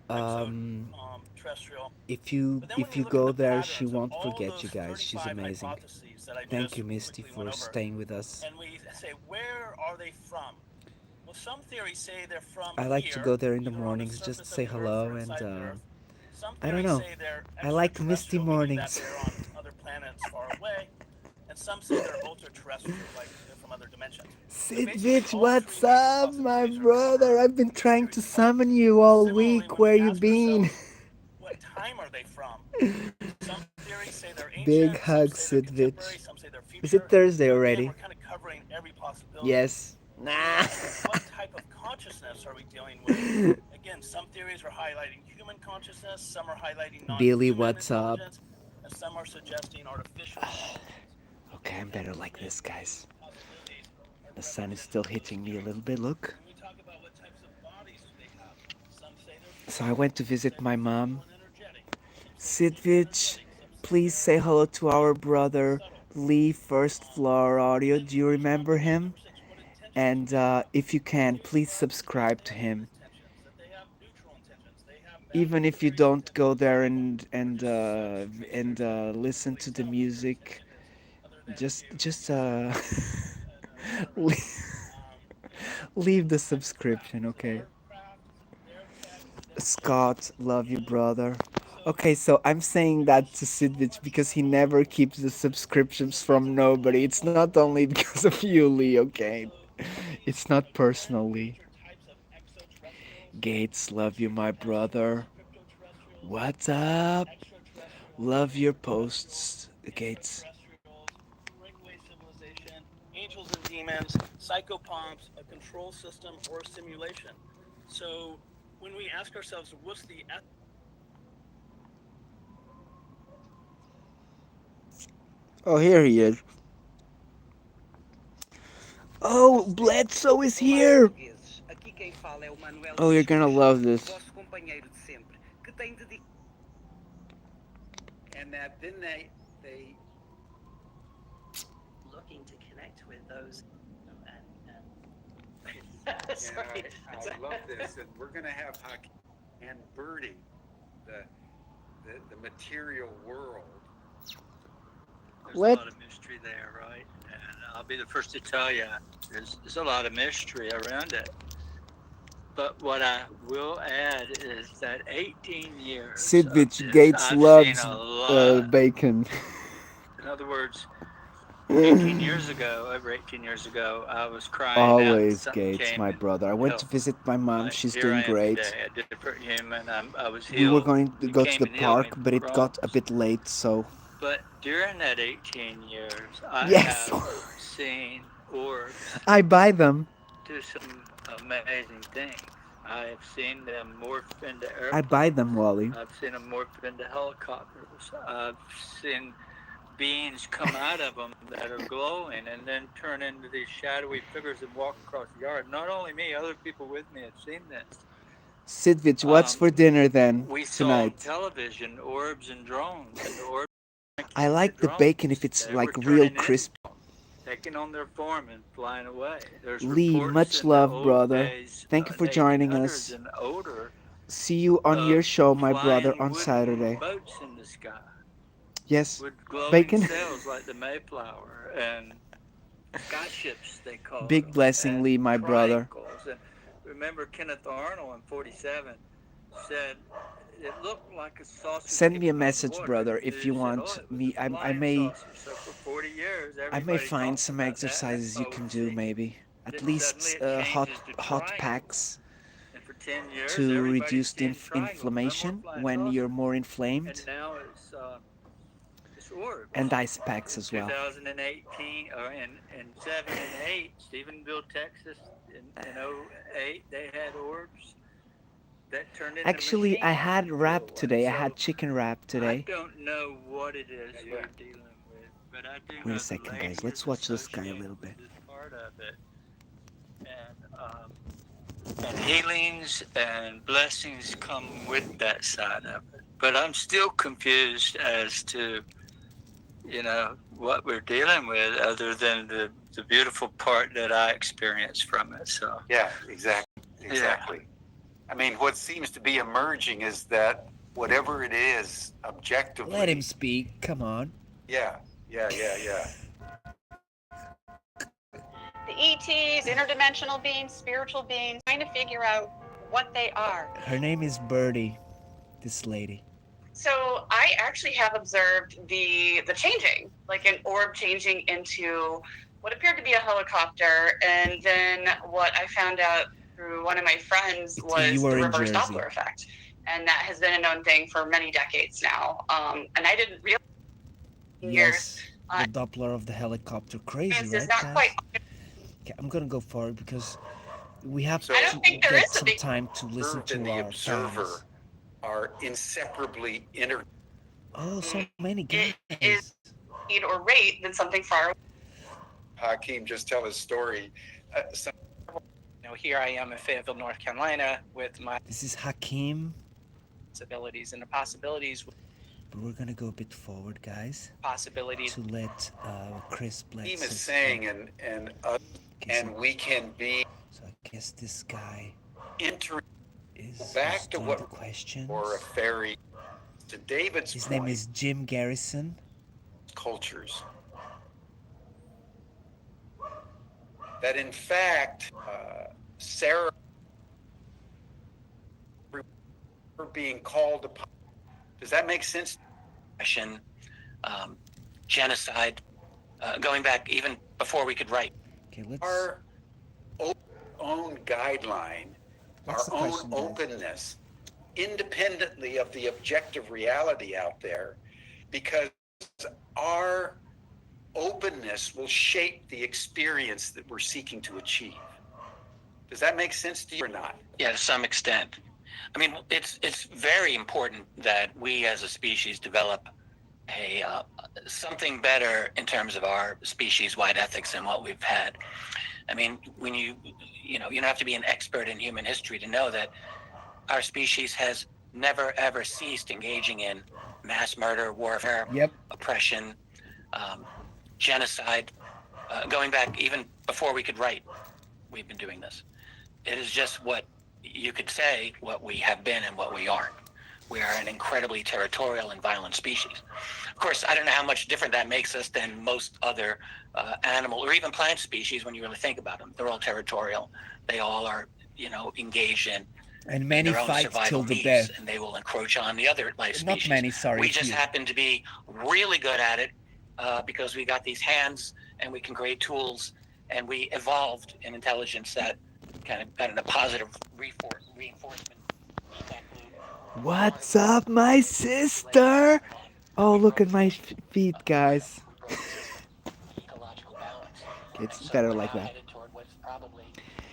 Um, terrestrial. if you But then when if you you look at go the there, she patterns of won't all forget those you guys. She's 35 amazing. hypotheses that I Thank just you, Misty, quickly for went over, staying with us. and we say, where are they from? Well, some theories say they're from I like to here, go there in the either on the mornings, just surface say of the Earth hello, or and inside the Earth. Some I don't theories know. say they're I like misty extraterrestrial, meaning that mornings. they're on other planets far away, and some say they're ultra-terrestrial, like they're from other dimensions. So Sid basically, Bitch, all what's three major up, my possibilities are brother? covered I've been in trying to theories above. summon you all Similarly, week. when Where we you ask been? ourselves, what time are they from? Some theories say they're Big ancient, some hug, say they're Sid contemporary, Bitch. some say they're Is it future. Thursday Again, already? we're kind of covering every possibility. Yes. When we Nah. ask, what type of consciousness are we dealing with? Again, some theories are highlighting human consciousness, some are highlighting Billy, non-human what's up? intelligence, and some are suggesting artificial intelligence. Okay, I'm better like this, guys. The sun is still hitting me a little bit. Look. When we talk about what types of bodies do they have, some say they're So I went to visit my mom. physical and energetic. Some say they're Sidvich, please say hello to our brother Lee, First Floor Audio. Do you remember him? And if you can, please subscribe to him. Even if you don't go there and listen to the music, just leave the subscription, okay? Scott, love you, brother. Okay, so I'm saying that to Sidvich because he never keeps the subscriptions from nobody. It's not only because of you, Lee, okay? It's not personally. Gates, love you, my brother. What's up? Love your posts, Gates. Breakaway civilization, angels and demons, psychopomps, a control system, or a simulation. So when we ask ourselves, what's the Oh, here he is. Oh, Bledsoe is here. Oh, you're gonna love this. And that then they Looking to connect with those. Sorry. I love this, and we're gonna have Huck and Birdie, the material world. There's a lot of mystery there, right? And I'll be the first to tell you, there's a lot of mystery around it. But what I will add is that 18 years. Sidvich Gates loves bacon. In other words, 18 years ago, over 18 years ago, I was crying Always out. Gates, my brother. I went to visit my mom. She's Here doing I am great. today, a different human. I was healed. We were going to You go to came the and healed me park, but it from got a wrongs. bit late, so. But during that 18 years, I Yes. have seen orbs I buy them. do some amazing things. I have seen them morph into airplanes. I buy them, Wally. I've seen them morph into helicopters. I've seen beings come out of them that are glowing and then turn into these shadowy figures and walk across the yard. Not only me, other people with me have seen this. Sidvich, what's for dinner then We saw on tonight? television orbs and drones, and the orbs. I like the drones, bacon if it's they like were real turning in, crisp. taking on their form and flying away. There's Lee, reports much in the love, old brother. days, Thank you for joining 1800s us. and older, See you on your show, my brother, flying on wooden Saturday. boats in the sky Yes. with glowing Bacon. sails like the Mayflower and skyships, they call Big them, blessing, and Lee, my brother. triangles. And remember, Kenneth Arnold in '47 said it looked like a sausage. Send me a kicking on message, water. brother, They if you said, want "Oh, it was me. a I flying may saucer." So for 40 years, I may everybody find talked some about that exercises you can do, FOC. maybe. At Then least suddenly it hot changes to hot triangle. packs And for 10 years, to everybody's reduce the saying triangle. No more inflammation flying when you're saucer. more And inflamed, now it's orbs. and ice packs In as well. 2018 or in 7 and 8, Stephenville, Texas, in 08, they had orbs that turned into Actually, I machines had to wrap kill. today. I So had chicken wrap I today. don't know what it is you're dealing with, but I do Wait know a the second, lady guys. Let's is watch this guy a associated little with bit. this part of it. And healings and blessings come with that side of it. But I'm still confused as to, what we're dealing with other than the beautiful part that I experienced from it. So, Yeah, exactly. I mean, what seems to be emerging is that whatever it is, objectively. Let him speak. Come on. Yeah. The ETs, interdimensional beings, spiritual beings, trying to figure out what they are. Her name is Birdie, this lady. So I actually have observed the changing, like an orb changing into what appeared to be a helicopter, and then what I found out through one of my friends was You the were in reverse Jersey. Doppler effect, and that has been a known thing for many decades now. And I didn't realize Yes, the Doppler of the helicopter. Crazy, it's right, not guys? quite. Okay, I'm gonna go forward because we have So- I to don't think there get is a some big time to listen Observed and to the our observer fans. are inseparably inter. Oh, so many guys. It is speed or rate than something far away. Hakeem, just tell his story. Here I am in Fayetteville, North Carolina, with my This is Hakeem, abilities and the possibilities but we're gonna go a bit forward, guys, possibilities. to let Chris bless. Hakeem is saying, and we can be So I guess this guy entering is back who's to doing what the questions. or a fairy. To David's His point, name is Jim Garrison. cultures. That in fact, Sarah being called upon. Does that make sense? Genocide, going back even before we could write. Okay, let's. Our own guideline, What's our the own question, guys? openness, independently of the objective reality out there, because our openness will shape the experience that we're seeking to achieve. Does that make sense to you or not? Yeah, to some extent. I mean, it's very important that we as a species develop a something better in terms of our species-wide ethics than what we've had. I mean, when you don't have to be an expert in human history to know that our species has never ever ceased engaging in mass murder, warfare, Yep. oppression, genocide, going back even before we could write. We've been doing this. It is just what you could say what we have been and what we aren't. We are an incredibly territorial and violent species. Of course, I don't know how much different that makes us than most other animal or even plant species when you really think about them. They're all territorial. They all are, engaged in And many their own fight survival till the needs, death. and they will encroach on the other life Not species. many, sorry. We just few. happen to be really good at it because we got these hands and we can create tools, and we evolved an intelligence that kind of got in a positive reinforcement feedback loop. What's up, my sister? Oh, look at my feet, guys. Ecological balance. It's So better we're like now that. headed toward what's probably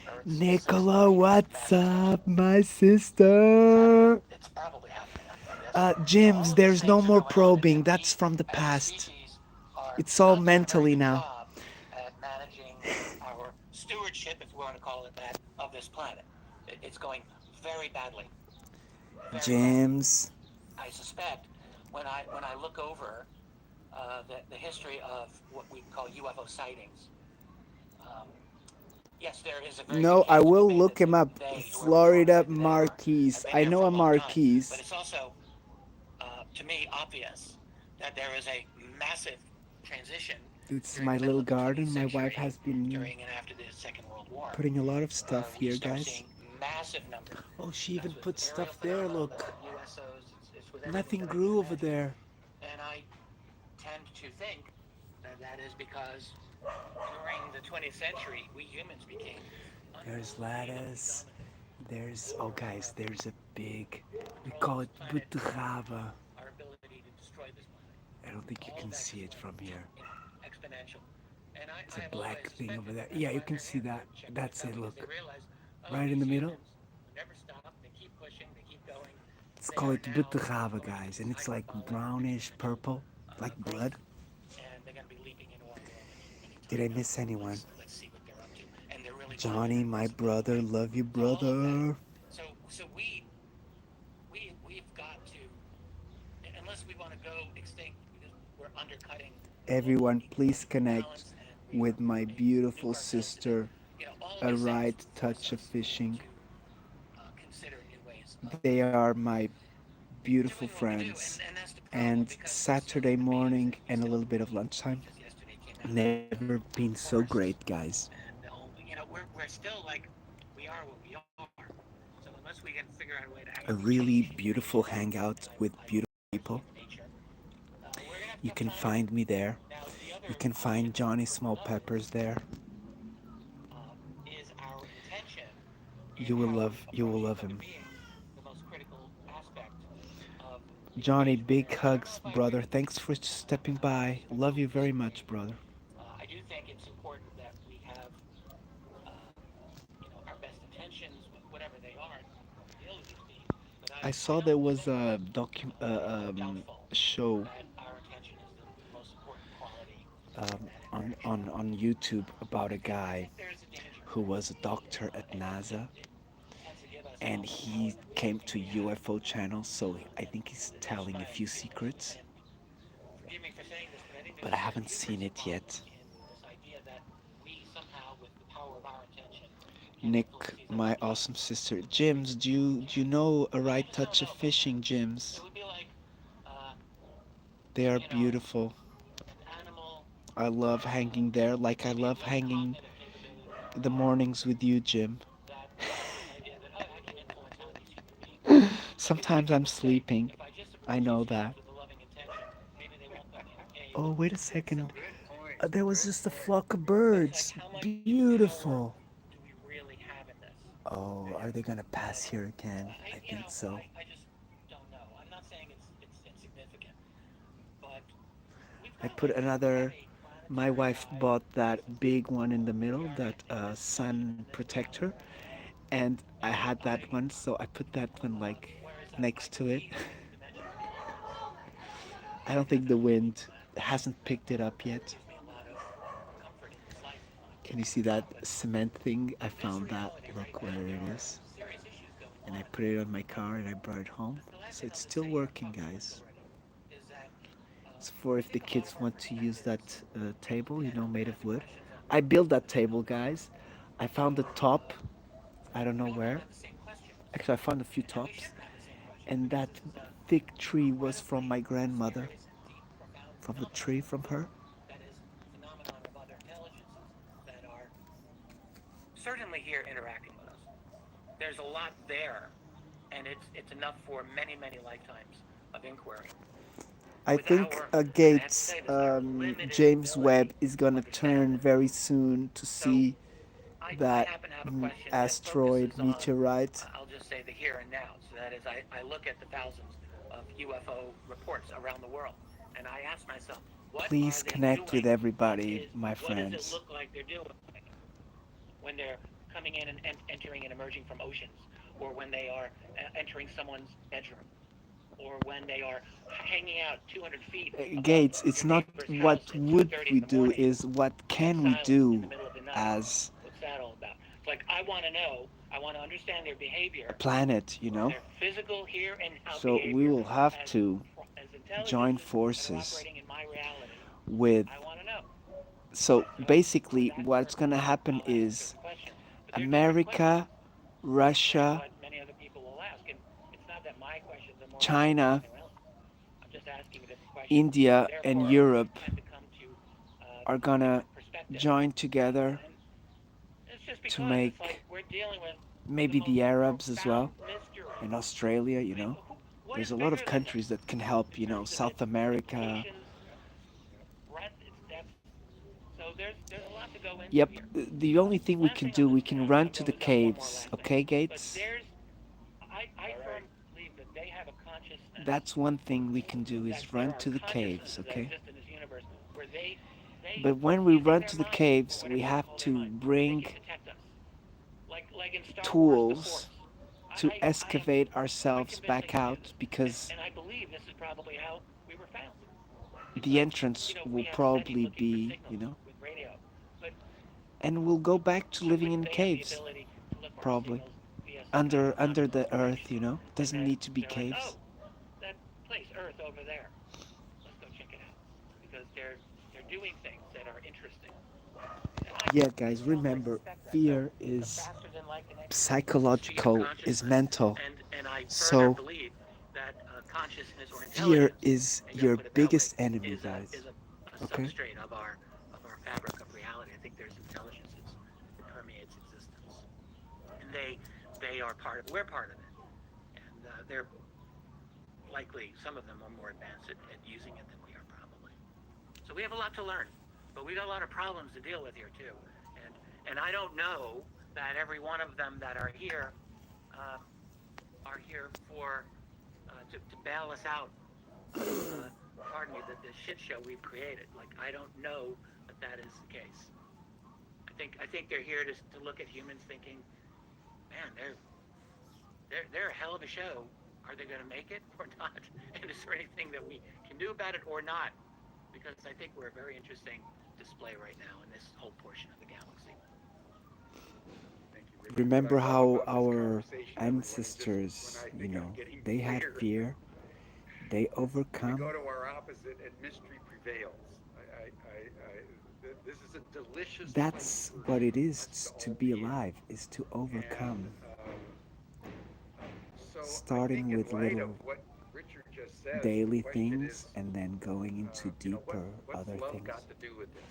Earth's Nicola, what's up, my sister? It's probably happening. Jim's, there's no more probing. That's from the past. It's all mentally now. At managing our stewardship, if we want to call it that, of this planet. It's going very badly. Very badly. Jim's. I suspect when I look over the history of what we call UFO sightings. Yes, there is a very No, good I chance will that look him up. they who were Florida reported there Marquis. have been I here know for a long time. Marquis. But it's also, to me, obvious that there is a massive transition. It's during my the middle little of the 20th garden. My wife century, has been during and after the Second World War. putting a lot of stuff We here, start guys. seeing massive numbers. Oh, she even That's put with stuff aerial there, phenomena, look. USOs Nothing grew over there. And I tend to think that that is because during the 20th century, we humans became. There's lettuce. There's, oh guys, there's a big, we call it butrava. Our ability to destroy this planet. I don't think you can see it from here. Exponential. And It's a black thing over there. Yeah, you can see that. That's it, look. Right in the middle. Never stop. They keep pushing. They keep going. It's called butrava, guys, and it's like brownish purple, like blood. And they're going to be leaping into our world. Did I miss anyone? Let's see what they're up to. And they're really Johnny, my brother, love you, brother. So we've got to, unless we want to go extinct, because we're undercutting. Everyone, please connect with my beautiful sister, A Right Touch of Fishing. Consider new ways. They are my beautiful friends. And Saturday morning and a little bit of lunchtime, never been so great, guys. And we're still like, we are what we are. So unless we can figure out a way to A really beautiful hangout with beautiful people. You can find me there. You can find Johnny Small Peppers there. is our intention. You will love him. The most critical aspect of Johnny, big hugs, brother. Thanks for stepping by. Love you very much, brother. I do think it's important that we have, our best intentions, whatever they are, deal with these beings. But I saw there was a show our intention is the most important quality. on YouTube about a guy who was a doctor at NASA, and he came to UFO channel, so I think he's telling a few secrets, Forgive me for saying this, but I think but I haven't seen it yet. this idea that we somehow, with the power of our intention, Nick, my awesome sister, Jims, do you know A Right Touch of Fishing, Jims? it would be like They are beautiful. an animal I love hanging there, like I love hanging the mornings with you, Jim. idea that I can influence how these human beings. Sometimes I'm sleeping. If I just I know that. with a loving intention, maybe they won't behave. Oh, wait a second. There was just a flock of birds. Beautiful. Do we really have in this? Oh, are they gonna pass here again? I think so. I just don't know. I'm not saying it's insignificant, but I put another. My wife bought that big one in the middle, that sun protector, and I had that one, so I put that one like next to it. I don't think the wind hasn't picked it up yet. Can you see that cement thing? I found that. Look where it is. And I put it on my car and I brought it home. So it's still working, guys. It's for if the kids want to use that table, made of wood. I built that table, guys. I found the top. I don't know where. Actually, I found a few tops. And that thick tree was from my grandmother. From the tree from her. that is a phenomenon of other intelligences that are certainly here interacting with us. There's a lot there, and it's enough for many, many lifetimes of inquiry. I think Gates, James Webb is gonna turn very soon to see that asteroid meteorite. I'll just say the here and now. So that is, I look at the thousands of UFO reports around the world, and I ask myself, what Please are they connect doing? with everybody, my What does friends. it look like they're doing when they're coming in and entering and emerging from oceans, or when they are entering someone's bedroom, or when they are hanging out 200 feet? above Gates, it's your not neighbor's what house at would 2:30 we in the do, morning. is what can we Silence in do the middle of the night. as What's that all about? It's like, I want to know. I want to understand their behavior. a planet, Their physical here and now So behavior we will have as- to as intelligences join that are forces operating in my reality. with. I want to know. So basically, what's gonna happen is Question. But they're different America, Russia, questions, what many other people will ask. And it's not that my questions are more China, important than anyone else. I'm just asking a different question. India, and Therefore, Europe I tend to come to, are gonna different perspectives. join together And it's just because to make it's like we're dealing with maybe the the most Arabs as well, profound mystery. in Australia, I mean, There's a lot of countries that can help, you know, South America. Breadth, its depth. So there's a lot to go into Yep, here. the only thing we can do, we can run to the caves, okay, But Gates? I firmly believe that they have a consciousness. That's one thing we can do, is run to the caves, okay? But when we run to the caves, we have to bring tools to excavate ourselves back out, because And I believe this is probably how we were found. the entrance will probably be, you know, With radio. But and we'll go back to living in they have the caves, ability to look for probably. signals via some Under kind of the information. earth, you know? And Doesn't then need to be they're like, caves. oh, that place, Earth, over there. Let's go check it out. Because they're doing things that are interesting. And I Yeah, guys, remember, respect that. fear The is faster than light connection, psychological, speed of is consciousness. mental. And I further So believe that consciousness or fear intelligence, is maybe I'll your put it that biggest way, enemy, is guys. a Okay? substrate of our fabric of reality. I think there's intelligences that permeates existence, and they are part of. We're part of it, and they're likely, some of them are more advanced at using it than we are, probably. So we have a lot to learn, but we got a lot of problems to deal with here too. And I don't know that every one of them that are here for to bail us out of, pardon me, the shit show we've created. Like, I don't know that is the case. I think they're here to look at humans thinking, man, they're a hell of a show. Are they going to make it or not? And is there anything that we can do about it or not? Because I think we're a very interesting display right now in this whole portion of the galaxy. Thank you, Richard. remember What I love how about this our conversation, everyone, is just ancestors, when I you think I'm know, getting they had clear, fear, they we overcome. go to our opposite and mystery prevails. This is a delicious That's place for what it us is to to all be in. alive, is to overcome. So Starting I think with in light little of what Richard just said, daily the question things is, and then going into deeper what's other love things. got to do with this?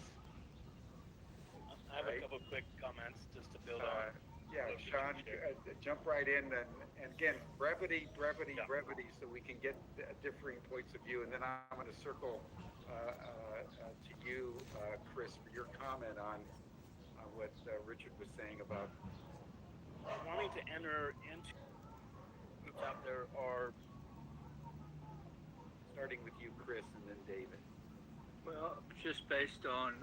I have Right. a couple quick comments just to build on. Yeah, what Sean, Richard shared. jump right in, and again, brevity, Yeah. so we can get differing points of view, and then I'm going to circle to you, Chris, for your comment on what Richard was saying about. Wanting to enter into groups out there are Starting with you, Chris, and then David. Well, just based on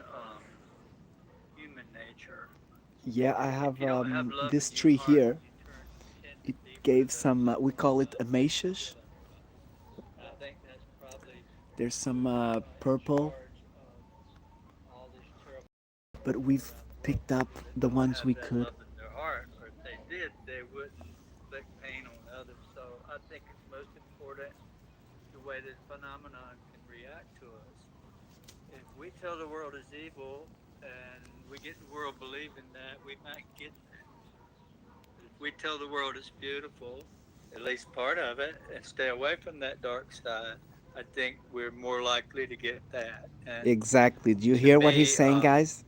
human nature. Yeah, I have You don't have love this in your tree heart, here. you turn ten It deeper gave to some, we call it love. amacius. I think that's probably There's some in purple, charge of all this terrible. but we've picked up the ones we Have that could. love in their heart, or if they did, they wouldn't inflict pain on others. So I think it's most important the way this phenomenon can react to us. If we tell the world is evil and we get the world believing that, we might get that. If we tell the world it's beautiful, at least part of it, and stay away from that dark side, I think we're more likely to get that. And Exactly. Do you to hear what he's me, saying, guys?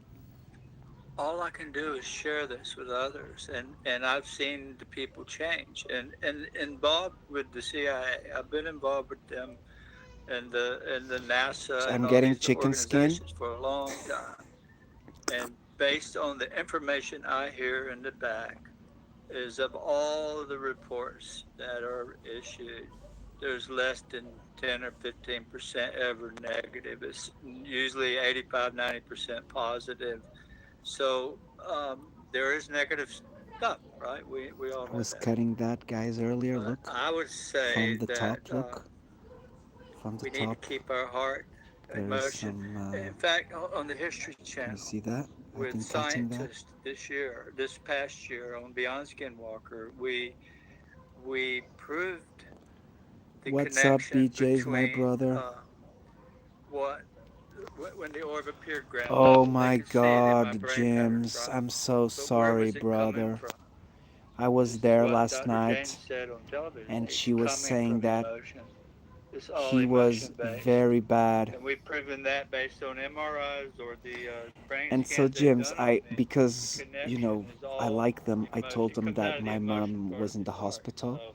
all I can do is share this with others, and I've seen the people change, and involved with the CIA. I've been involved with them and the NASA So and I'm all getting these chicken skin. organizations for a long time. And based on the information I hear in the back, is of all the reports that are issued, there's less than 10 or 15% ever negative. It's usually 85, 90% positive. So there is negative stuff, right? We all I know was that. cutting that, guys, earlier. But Look, I would say from the that top, look. From the we need to top, keep our heart, there's emotion. some, In fact, on the History can you Channel, see that? I've with been cutting that. scientists this past year on Beyond Skinwalker, we proved the What's up, connection BJ's, my between brother? what when the orb appeared ground Oh level, they my could see it in my God, brain patterns, James, right? I'm so But where sorry, was it coming brother. from? I was This is there what last Dr. night, James said on television. and It's she was coming saying from that emotion. It's all he was emotion based. very bad. And we've proven that based on MRIs or the brain And so, scans they've James, done on me. because, The you connection know, is I all like them, I emotion. told It them comes out that of the my emotion mom part was of in the your heart. hospital. So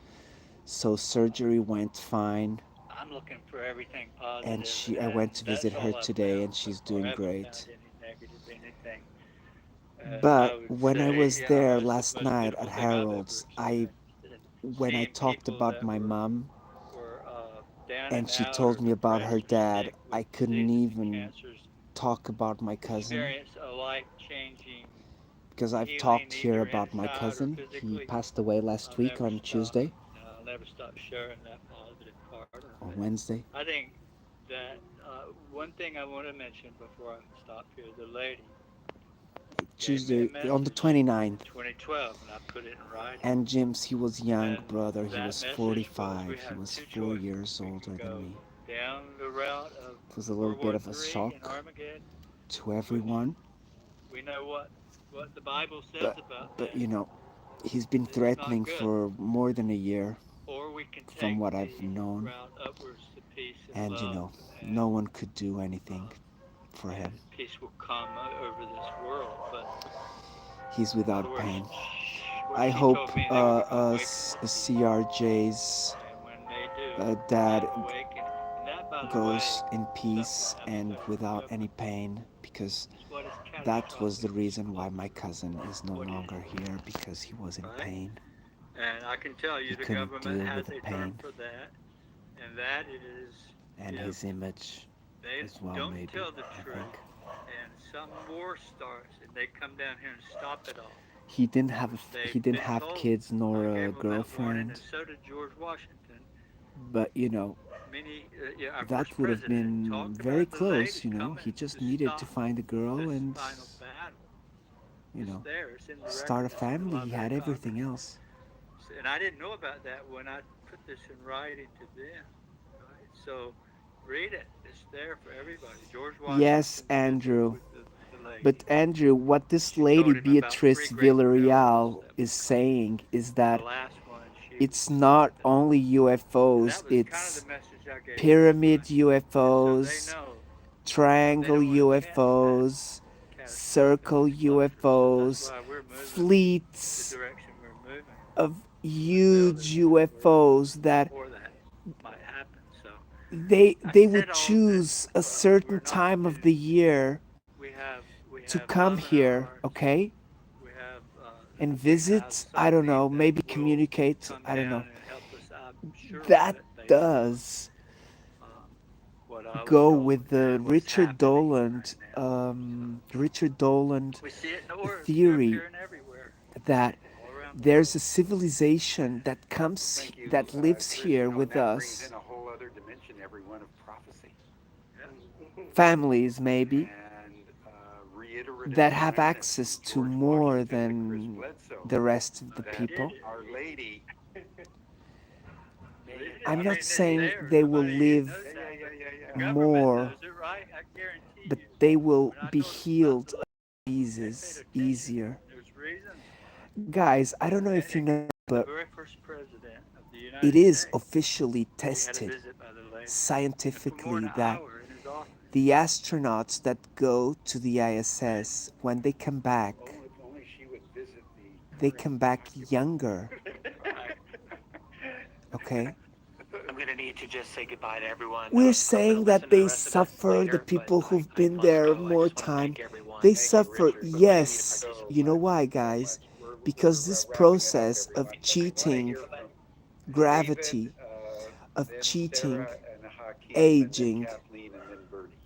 So surgery went fine, I'm looking for everything and positive, I went and to that's visit her all I today, found and so she's far. I doing haven't great. found any negative anything. I But would when I say, was there it's the last most night beautiful at thing I've ever Harold's, experienced. And when I seeing talked people about that my were mom down and and she out told or me about her depressed or dad, sick with I couldn't diseases and even cancers, talk about my cousin experience a life-changing because I've healing talked here either about my inside or cousin. He physically. passed away last I'll week never on stop. Tuesday I'll never stop sharing that positive part of or it. Wednesday. I think that one thing I want to mention before I stop here, the lady gave me a Tuesday on the message in 29th. 2012, and I put it in writing. And Jim's, he was young, And brother. He that was message was, 45. we He have was two 4 choices. years We older can than go me. down the route of It was a little World bit War of a III and shock Armageddon, to which everyone. we know what the Bible says But, about but that. you know, he's been It's not threatening good. for more than a year, Or we can from take what I've the known. route upwards to peace and And you love, know, and no one could do anything for him. peace will come over this world. But He's without where pain. what I she hope told me, they will become awakened to peace. CRJ's And when they do, dad awaken. And that, by the goes way, in is peace something and absolutely without any different. pain, because It's what is that was the catastrophic. reason why my cousin is no What is longer here, because he was in right? pain. And I can tell He you the couldn't government deal has with the a term pain, for that, and that is and if his image they as well, don't maybe, tell the I truth think. and some war starts and they come down here and stop it all. He didn't have Which he they've didn't been have told. kids nor I a gave them that warning, and girlfriend, so did George Washington. but you know, Many, our that first would have president been talked very about the lady close, you know. He coming just to needed to stop find a girl this and, final battle. you It's know, there. It's in the start a records. It's in the family. He Library had of Congress. everything else. And I didn't know about that when I put this in writing to them. Right? So read it. It's there for everybody. George Washington Yes, visited Andrew. with the lady. But Andrew, what this She lady told him about Beatrice three great perils Villarreal that is would come. saying is The that last one, she it's was not with them. only And UFOs, that was kind of it's the message I gave pyramid last night. And so UFOs, they know triangle they don't want a chance at UFOs, catastrophic circle exposure. So that's UFOs, why we're moving the fleets direction we're moving of to build huge it. We're UFOs that before that might happen. So they I they said would all choose this. a certain We're not time of to. the year We to have come love in our here, hearts. okay? We have And visit, I don't know, something maybe that will communicate, come I don't know. down and help us. I'm sure of That it based does on what I was go told with the and what's happening right now. Richard Doland We see it in Europe, theory here and everywhere, that all around the there's a world. civilization that Thank you, that lives Chris. here You know, with and that brings us, in a whole other dimension, everyone, of prophecy. families maybe, And reiterative that have awareness access from to George more Washington to Chris than Bledsoe, the rest of the that people. Our Lady I'm I not mean, it's saying there. they will Nobody even live knows that, but the yeah. government more, knows it, right? I guarantee but you. they will When I be told them about healed the of lady, they diseases paid attention. easier. There's reasons. Guys, I don't know if you And know, the but very first president of the it United is States, officially he had a tested visit by the lady. And for more scientifically than an that hour in his office. the astronauts that go to the ISS, when they come back, If only she would visit they the come back younger, Right. okay? I'm gonna need to just say goodbye to everyone. We're I'm gonna saying listen that to the they rest of this suffer, the later, people but who've I been must there go. I more just want to time, thank everyone. they Thank you, suffer, Richard, for letting me yes. participate. You know why, guys? Because this wrapping it up, process of everyone. cheating From gravity, David, of then cheating, Sarah and Hakeem, aging, and then Kathleen, and then Bertie.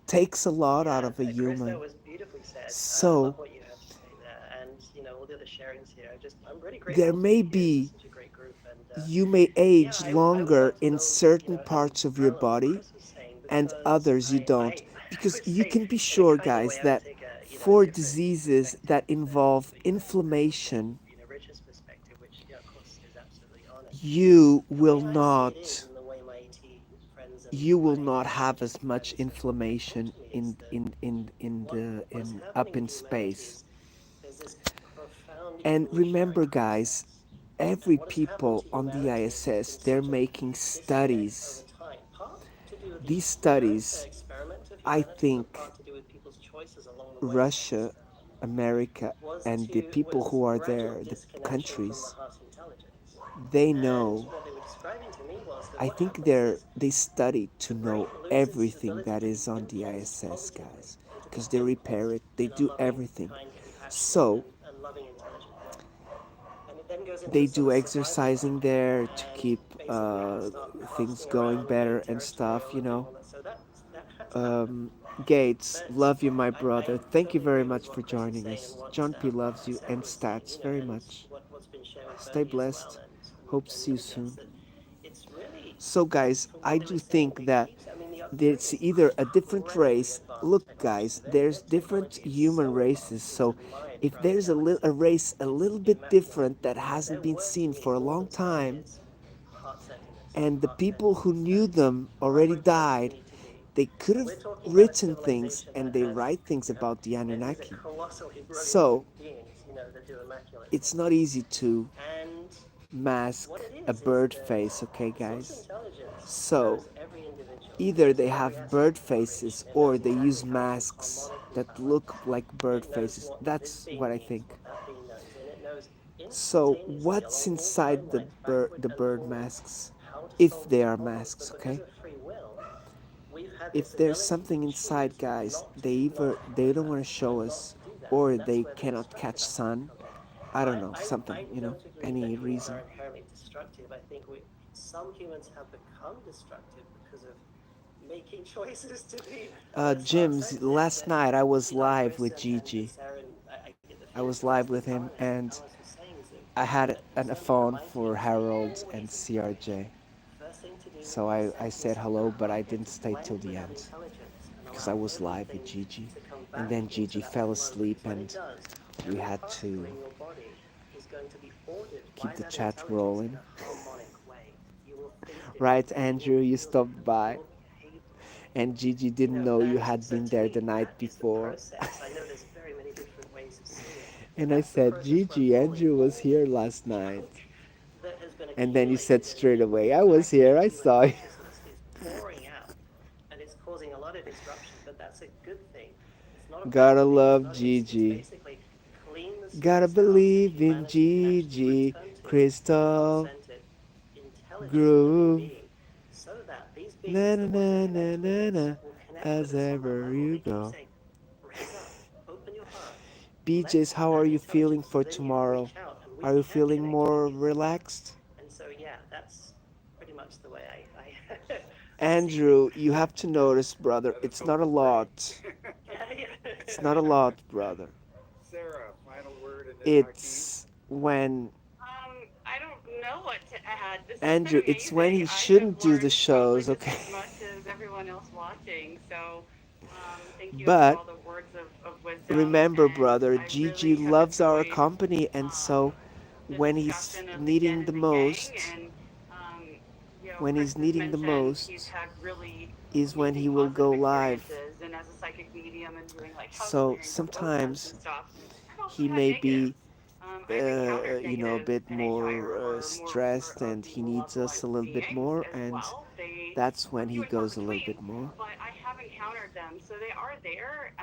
takes a lot out of a Chris, human. that was beautifully said. I So love what you have to say there, and you know all the other sharings here. I'm really grateful. there to may be here. be, It's such a great group, and you may yeah, age I would longer love to in go, certain in parts of your parallel with what body, Chris was saying, and because others you I don't. Because would you say can be in a sure, kind of guys, way I that would take a for different diseases that perspective than involve you know inflammation, Richard's perspective, which yeah, of course is absolutely honest. you The will way I see it not is, and the way my ET friends and you will my not have as ET much friends have inflammation told me is that what is in happening up in to humanity space. is there's this profound And evolutionary remember, guys, process. every And what has happened people to on the humanity is there's ISS, been they're such a making disconnect studies. over time. Part to do with These the Earth studies, experiment of I humanity, think but part to do with people's choices along the way Russia, America, was and the people who are there, the gradual disconnection from countries, the heart intelligence. they And know. what they were describing to me was that I what think happens is they study to the brain know loses everything its that ability is to on the influence ISS, positively guys, into because the they repair impulse it, they in a do loving, everything. kind, compassionate, So and loving, intelligent way. And it then goes into they a sort do of survival exercising mode, there to and keep basically start things blasting going around and better being and stuff, territorial you and doing know. all that. So that had to happen. Gates, But love you, my brother. I Thank you totally very agree with much what for Chris is joining saying and us. what John P loves you Sarah and was saying, Stats very and much. what's been shared with Stay Bernie as well, blessed. and Hope to the see you other soon. guests, that it's really, So, guys, from I what they do were saying, think that I mean, the there's brain is either a different incredibly race. advanced Look, technology. guys, there's Their different technology is human so races. advanced So, into the mind if throughout the there's galaxy, a race a it's little bit immaculate. different that But hasn't their been work to seen me for a all long the time time, is heart-centeredness, and the people who heart-centeredness, knew them already right place you died, need to be. they could And have we're talking about a written things, civilization and that they has, write things you know, about the these are Anunnaki. colossally brilliant So, beings, you know, that do immaculate it's things. not easy to And mask what it a is bird that face, okay, source guys? intelligence So, knows every individual, either knows they every have bird aspect of faces creation. It or knows they exactly use how to masks harmonically that balance. look like bird It knows faces. what this That's being what I needs, think. what that being knows, and it knows So, instantaneously what's along all inside timelines, backward the and bird forward, masks? how to If solve they these are problems. masks, But because okay? of free will, we've had this If there's ability something to inside, choose guys, not they not either to they have don't that, want to show not us, to do that, or and that's they where the cannot catch destructive aspect sun. comes in. I don't know, I something, you know, don't agree that any humans are reason. inherently destructive. I think some humans have become destructive because of making choices to be less Jim's, heart-centered. last But night I was you know, live Chris with and Gigi. Sarah, and I get the I feeling was from live what with him, and Alice was saying is I had that a certainly on phone my for team, it's Harold and always CRJ. first thing to do So is I center said yourself in hello, the but I heart, get didn't to stay till blend the with that end intelligence and because I allow was live with everything Gigi. to come And back then into Gigi that fell flow. asleep, Because when it and does, we every had particle to in your body is going to be ordered keep by the that chat intelligence in rolling. a harmonic way. You will think Right, differently, Andrew, you you will feel stopped differently, you by. will behave differently. And Gigi You didn't know, know you and had so been to there me, the night that is the before. process. I know there's very many different ways of seeing it, but And I that's the said, process we're Gigi, unfolding. Andrew was All here the last night. junk that has been And then you said accumulated straight in away, I was galactic here, and I human saw you. consciousness is pouring out, and it's causing a lot of disruption. But that's a good thing. It's not a bad Gotta thing. love It's Gigi. basically clean the Gotta slate out so believe in humanity can actually Gigi, return to a Crystal, heart-centered, intelligent living Groove. being, so that these Na beings, na the ones na that na connect with na us, na. will connect with As us on that ever level. you They keep go. saying, raise up, open your heart. BJ's, how are That you feeling intelligence for within you tomorrow? reach out, and we Are you can feeling connect with more you. relaxed? And so, yeah, that's pretty much the way I Andrew, you have to notice, brother, That is it's not a hopeful, lot. right? It's not a lot, brother. Sarah, final word, and then Hakeem. It's when I don't know what to add. This has been Andrew, amazing. it's when he I shouldn't have do the learned probably shows, just okay? as much as everyone else watching. So, thank you for But all the words of wisdom. remember, And brother, I Gigi really have loves our enjoyed company, and so the when he's discussion of needing again the and again. most, And when Chris he's has needing the mentioned he's most, had really is when amazing he will go positive live. experiences, and as a psychic medium and doing like house So clearings and programs sometimes and stuff. I've also he had may negative. be, I've a encountered negative bit NHI more or more stressed, of and he needs us malevolent a little bit beings more, as and well. They that's when he few and far goes a little between, bit more. but I have encountered them, so they are there,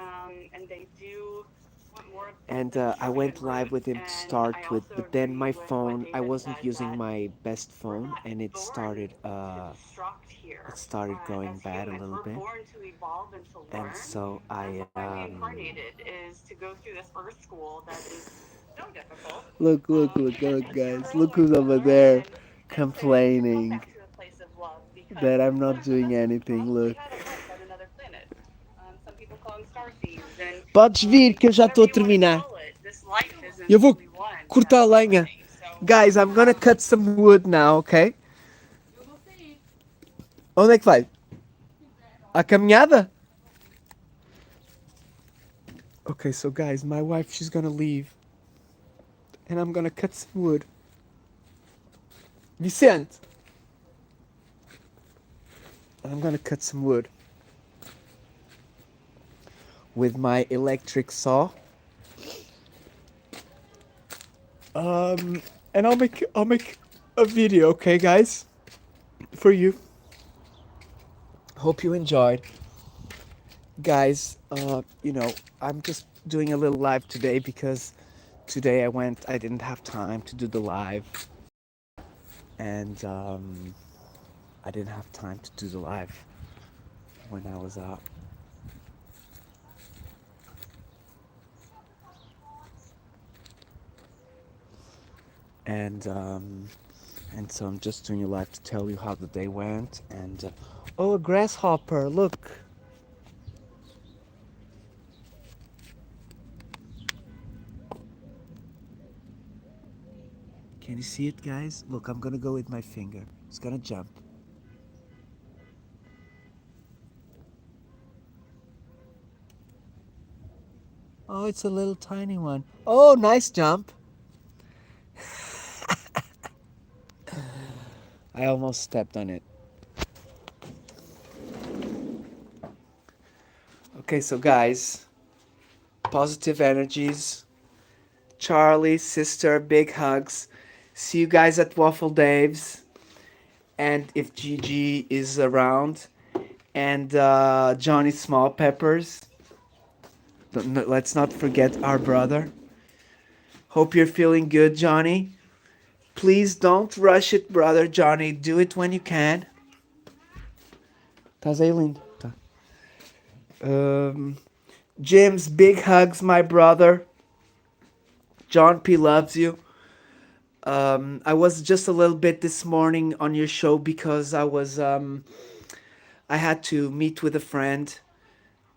and they do want more of And the I destruction went live route. with him to And start I with, also but then agree my with what phone, I David wasn't said, using that my best we're phone, not and it born started to destruct here. going As bad a humans, little we're bit. born to evolve and to And learn. so That's why we incarnated, is to go through this earth school that is so difficult. look, guys, look who's over there And come complaining back to a place of love, because that I'm not some of doing us anything. probably Look. had a life on another planet. Some people call them star seeds, and Podes vir, que eu já estou a whatever you terminar. want to call it, this life isn't Eu vou only one. We cortar a have lenha. many. So, Guys, I'm gonna cut some wood now, okay? Onde é que vai? A caminhada? Okay, so guys, my wife, she's gonna leave. And I'm gonna cut some wood. Vicente! I'm gonna cut some wood with my electric saw. And I'll make a video, okay, guys? For you. Hope you enjoyed. Guys, I'm just doing a little live today because today I didn't have time to do the live. and I didn't have time to do the live when I was out. And so I'm just doing a live to tell you how the day went. And oh, a grasshopper! Look. Can you see it, guys? Look, I'm gonna go with my finger. It's gonna jump. Oh, it's a little tiny one. Oh, nice jump. I almost stepped on it. Okay, so guys, positive energies. Charlie, sister, big hugs. See you guys at Waffle Dave's. And if Gigi is around. And Johnny Small Peppers. Let's not forget our brother. Hope you're feeling good, Johnny. Please don't rush it, brother Johnny. Do it when you can. Estás aí, lindo? Tá. Jim's big hugs, my brother. John P loves you. I was just a little bit this morning on your show because I had to meet with a friend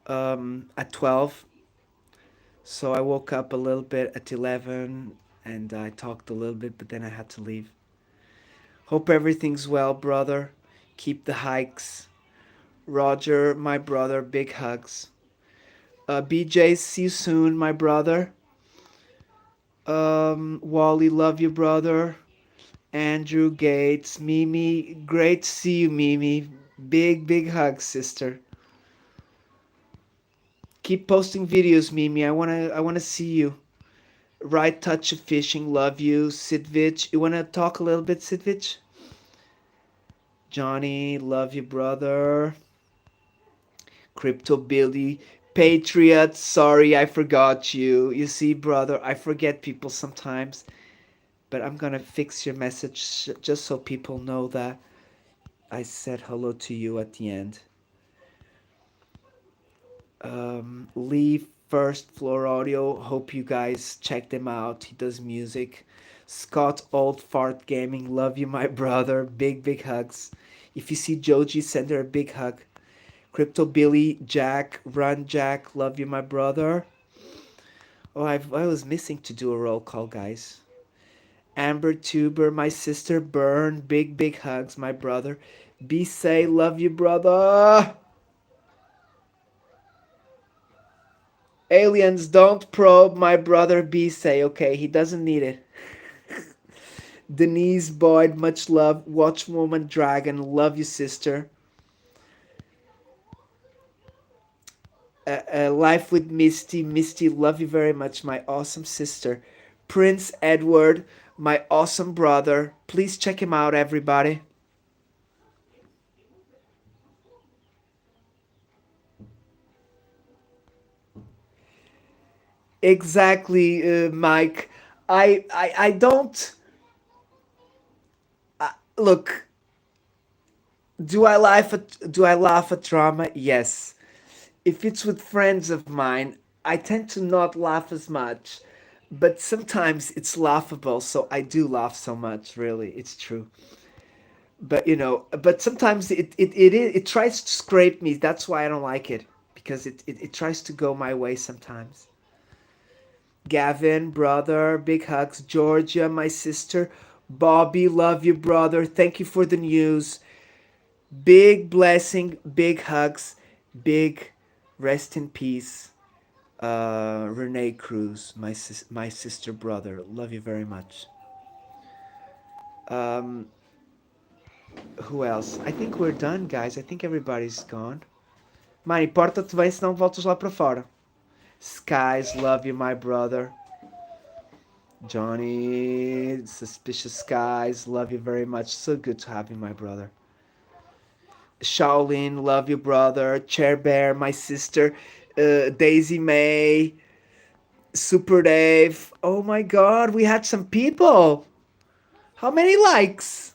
at 12. So I woke up a little bit at 11 and I talked a little bit, but then I had to leave. Hope everything's well, brother. Keep the hikes. Roger, my brother, big hugs. BJ, see you soon, my brother. Wally, love you, brother. Andrew Gates, Mimi, great to see you, Mimi. Big hug, sister. Keep posting videos, Mimi. I wanna see you. Right touch of fishing, love you. Sidvich, you wanna talk a little bit, Sidvich? Johnny, love you, brother. Crypto Billy, Patriot, sorry I forgot you. You see, brother, I forget people sometimes. But I'm gonna fix your message just so people know that I said hello to you at the end. Lee First Floor Audio, hope you guys check them out. He does music. Scott Old Fart Gaming, love you, my brother. Big hugs. If you see Joji, send her a big hug. Crypto Billy, Jack, Run Jack, love you, my brother. Oh, I was missing to do a roll call, guys. Amber Tuber, my sister. Burn, big hugs, my brother. Be say, love you, brother. Aliens, don't probe my brother B say. Okay, he doesn't need it. Denise Boyd, much love. Watchwoman Dragon, love you, sister. Life with Misty. Misty, love you very much, my awesome sister. Prince Edward, my awesome brother. Please check him out, everybody. Exactly, Mike. I don't look. Do I laugh at drama? Yes. If it's with friends of mine, I tend to not laugh as much, but sometimes it's laughable, so I do laugh so much. Really, it's true. But but sometimes it tries to scrape me. That's why I don't like it, because it tries to go my way sometimes. Gavin, brother, big hugs. Georgia, my sister. Bobby, love you, brother. Thank you for the news. Big blessing, big hugs, big rest in peace. Renee Cruz, my sister, brother. Love you very much. Who else? I think we're done, guys. I think everybody's gone. Mãe, porta-te bem, senão voltas lá para fora. Skies, love you, my brother. Johnny, Suspicious Skies, love you very much. So good to have you, my brother. Shaolin, love you, brother. Chair Bear, my sister. Daisy May. Super Dave. Oh my god, we had some people. How many likes?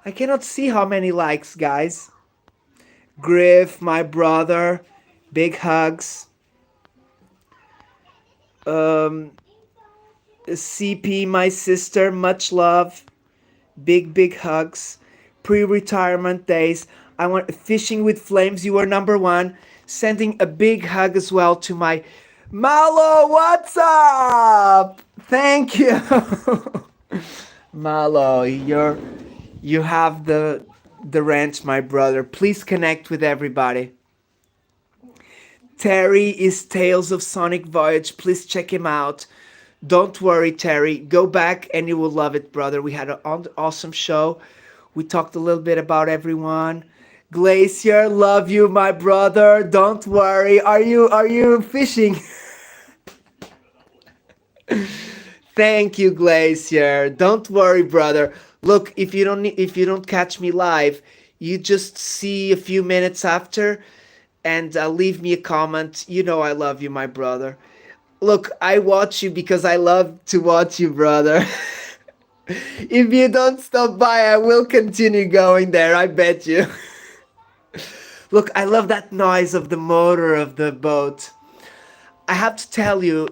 I cannot see how many likes, guys. Griff, my brother, big hugs. CP, my sister, much love. Big hugs. Pre-retirement days. I want Fishing with Flames. You are number one. Sending a big hug as well to my Malo. What's up? Thank you, Malo. You have the ranch, my brother. Please connect with everybody. Terry is Tales of Sonic Voyage. Please check him out. Don't worry, Terry. Go back and you will love it, brother. We had an awesome show. We talked a little bit about everyone. Glacier, love you, my brother. Don't worry. Are you fishing? Thank you, Glacier. Don't worry, brother. Look, if you don't catch me live, you just see a few minutes after and leave me a comment. You know I love you, my brother. Look, I watch you because I love to watch you, brother. If you don't stop by, I will continue going there, I bet you. Look, I love that noise of the motor of the boat. I have to tell you,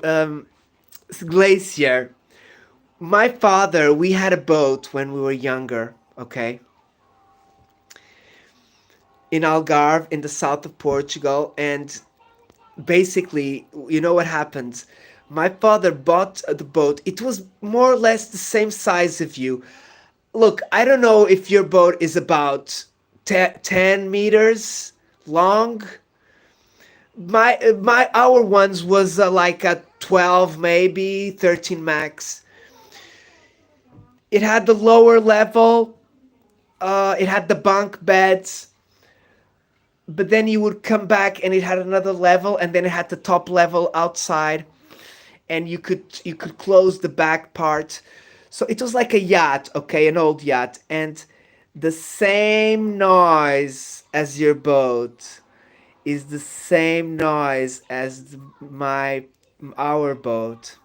Glacier, my father, we had a boat when we were younger, okay? In Algarve, in the south of Portugal, and basically, you know what happened? My father bought the boat. It was more or less the same size of you. Look, I don't know if your boat is about 10 meters long. Our ones was like a 12, maybe 13 max. It had the lower level. It had the bunk beds. But then you would come back and it had another level, and then it had the top level outside, and you could close the back part. So it was like a yacht, okay, an old yacht, and the same noise as your boat is the same noise as our boat.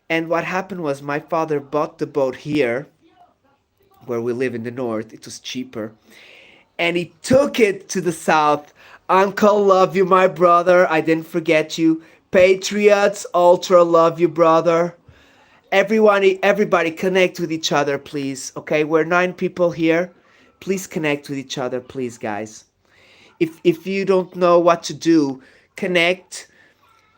And what happened was my father bought the boat here, where we live in the north. It was cheaper. And he took it to the south. Uncle, love you, my brother. I didn't forget you. Patriots, ultra love you, brother. Everybody connect with each other, please. Okay, we're 9 people here. Please connect with each other, please, guys. If you don't know what to do, connect.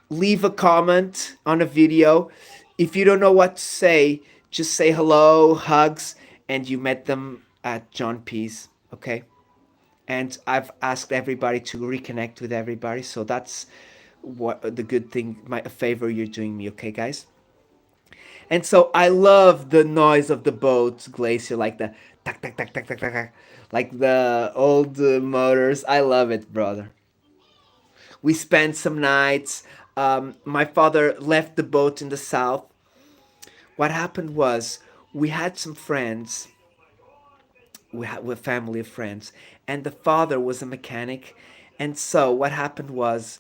Leave a comment on a video. If you don't know what to say, just say hello, hugs, and you met them at John P's. Okay. And I've asked everybody to reconnect with everybody, so that's what the good thing, a favor you're doing me, okay, guys? And so I love the noise of the boat, Glacier, like the tack tack tack tack tack tack, like the old motors. I love it, brother. We spent some nights. My father left the boat in the south. What happened was we had some friends. We had a family of friends, and the father was a mechanic. And so what happened was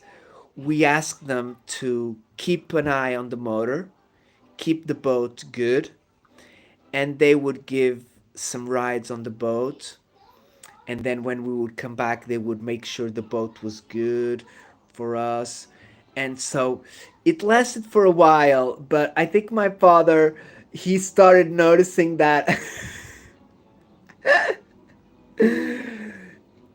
we asked them to keep an eye on the motor, keep the boat good, and they would give some rides on the boat. And then when we would come back, they would make sure the boat was good for us. And so it lasted for a while, but I think my father, he started noticing that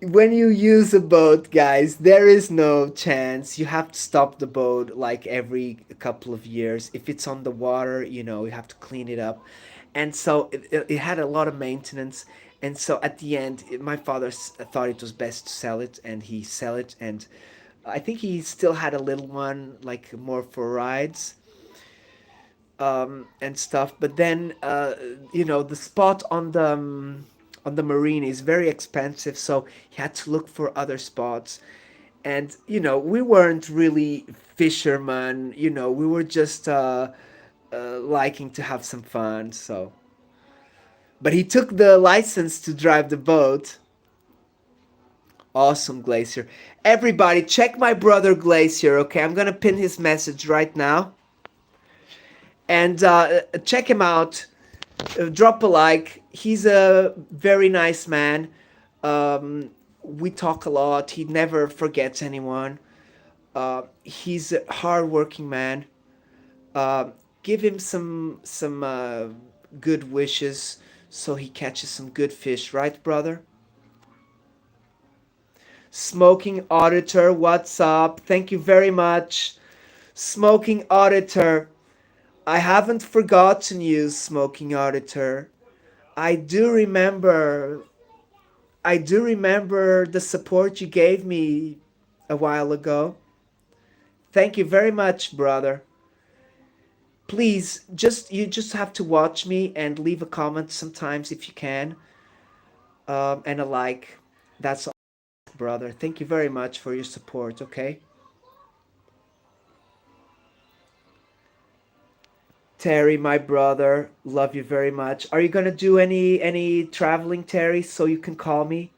when you use a boat, guys, there is no chance. You have to stop the boat like every couple of years. If it's on the water, you have to clean it up. And so it had a lot of maintenance. And so at the end, my father thought it was best to sell it, and he sell it. And I think he still had a little one, like more for rides and stuff. But then, the spot on the marina is very expensive, so he had to look for other spots. And we weren't really fishermen, we were just liking to have some fun. So but he took the license to drive the boat. Awesome, Glacier. Everybody check my brother Glacier, okay? I'm gonna pin his message right now, and check him out. drop a like. He's a very nice man. We talk a lot. He never forgets anyone. He's a hardworking man. Uh, Give him some good wishes so he catches some good fish, right, brother? Smoking Auditor, what's up? Thank you very much. Smoking Auditor, I haven't forgotten you, Smoking Auditor. I do remember the support you gave me a while ago. Thank you very much, brother. Please, you just have to watch me and leave a comment sometimes if you can, and a like. That's all, brother. Thank you very much for your support. Okay. Terry, my brother, love you very much. Are you gonna do any traveling, Terry, so you can call me?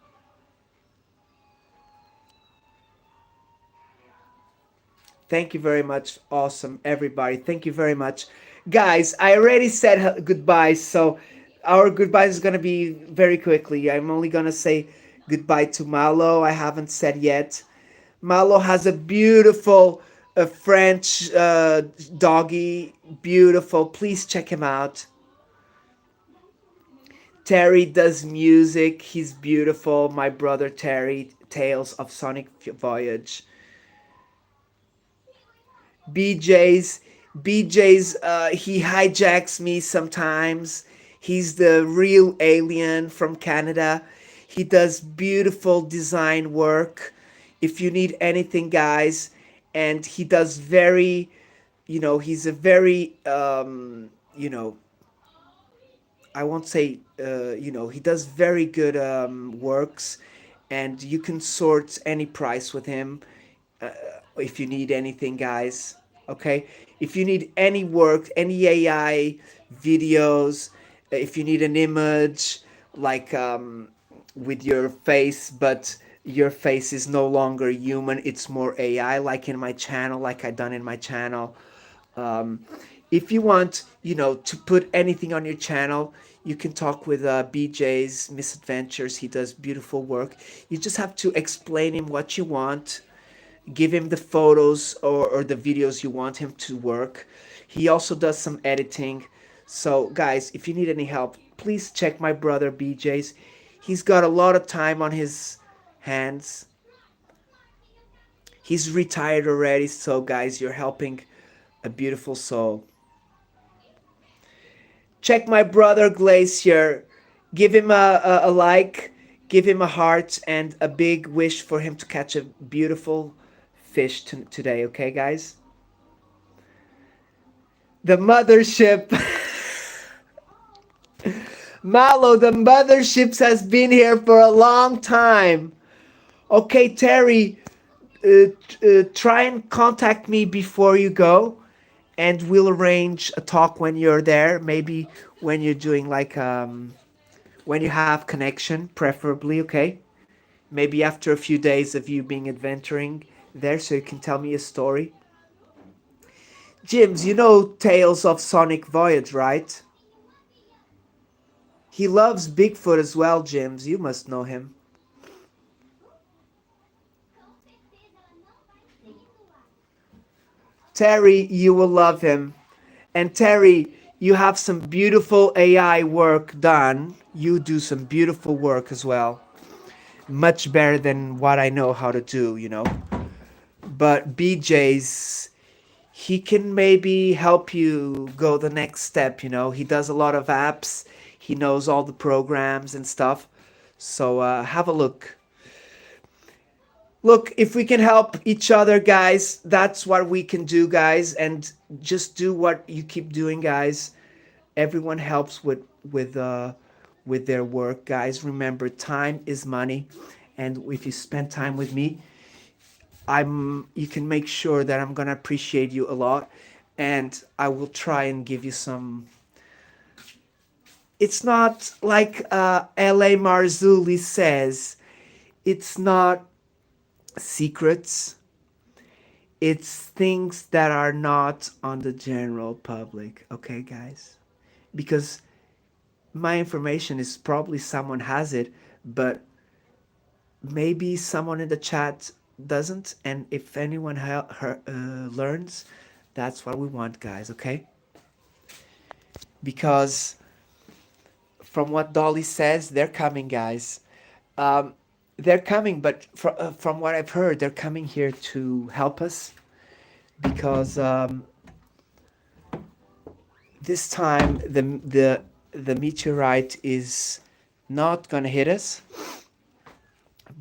Thank you very much. Awesome, everybody. Thank you very much. Guys, I already said goodbye, so our goodbye is going to be very quickly. I'm only going to say goodbye to Malo. I haven't said yet. Malo has a beautiful French doggy. Beautiful. Please check him out. Terry does music. He's beautiful. My brother Terry, Tales of Sonic Voyage. BJ's he hijacks me sometimes. He's the real alien from Canada. He does beautiful design work. If you need anything, guys, and he does very, he's a very, I won't say, he does very good works, and you can sort any price with him. If you need anything, guys, okay? If you need any work, any AI videos, if you need an image like with your face, but your face is no longer human, it's more AI, like in my channel, like I done in my channel. If you want, to put anything on your channel, you can talk with BJ's Misadventures. He does beautiful work. You just have to explain him what you want. Give him the photos or the videos you want him to work. He also does some editing. So guys, if you need any help, please check my brother BJ's. He's got a lot of time on his hands. He's retired already, so guys, you're helping a beautiful soul. Check my brother Glacier. Give him a like, give him a heart, and a big wish for him to catch a beautiful fish today, okay, guys? The mothership. Malo, the mothership has been here for a long time. Okay, Terry, try and contact me before you go, and we'll arrange a talk when you're there. Maybe when you're doing like when you have connection, preferably, okay? Maybe after a few days of you being adventuring there, so you can tell me a story. Jims, you know Tales of Sonic Voyage, right? He loves Bigfoot as well, Jims. You must know him. Terry, you will love him. And Terry, you have some beautiful AI work done. You do some beautiful work as well. Much better than what I know how to do, But BJ's, he can maybe help you go the next step, He does a lot of apps. He knows all the programs and stuff. So have a look. Look, if we can help each other, guys, that's what we can do, guys. And just do what you keep doing, guys. Everyone helps with their work, guys. Remember, time is money. And if you spend time with me, you can make sure that I'm gonna appreciate you a lot, and I will try and give you some. It's not like L.A. Marzulli says. It's not secrets. It's things that are not on the general public. Okay, guys, because my information is probably someone has it, but maybe someone in the chat doesn't. And if anyone learns, that's what we want, guys. Okay? Because from what Dolly says, they're coming, guys. They're coming, but from what I've heard, they're coming here to help us because this time the meteorite is not gonna hit us,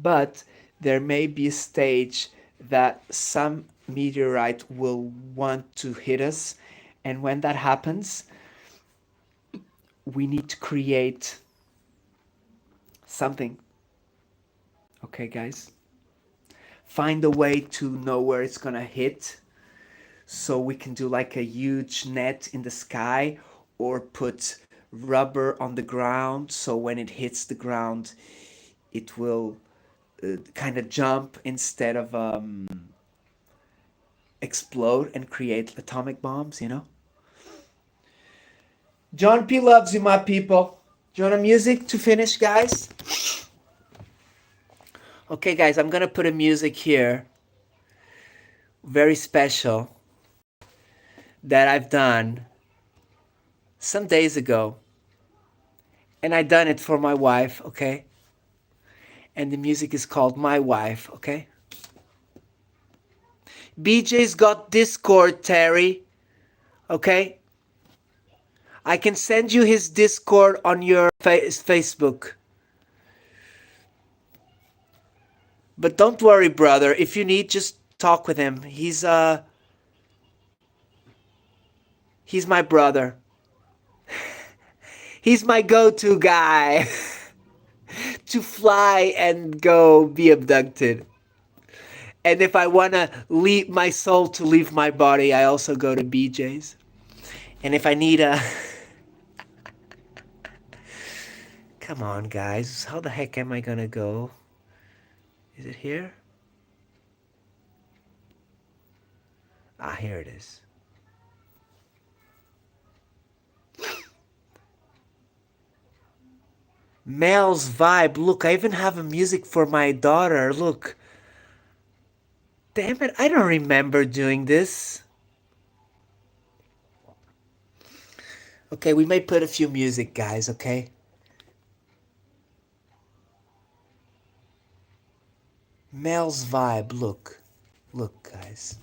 but there may be a stage that some meteorite will want to hit us, and when that happens, we need to create something. Okay, guys? Find a way to know where it's gonna hit, so we can do like a huge net in the sky, or put rubber on the ground, so when it hits the ground, it will kind of jump instead of explode and create atomic bombs, you know? John P loves you, my people. Do you want a music to finish, guys? Okay, guys, I'm gonna put a music here, very special, that I've done some days ago, and I done it for my wife, okay? And the music is called My Wife, okay? BJ's got Discord, Terry, okay? I can send you his Discord on your Facebook. But don't worry, brother. If you need, just talk with him. He's my brother. He's my go-to guy to fly and go be abducted. And if I want to leave my soul to leave my body, I also go to BJ's. And if I need a... Come on, guys. How the heck am I going to go? Is it here? Ah, here it is. Mel's Vibe. Look, I even have a music for my daughter. Look. Damn it, I don't remember doing this. Okay, we may put a few music, guys, okay? Mel's Vibe, look. Look, guys.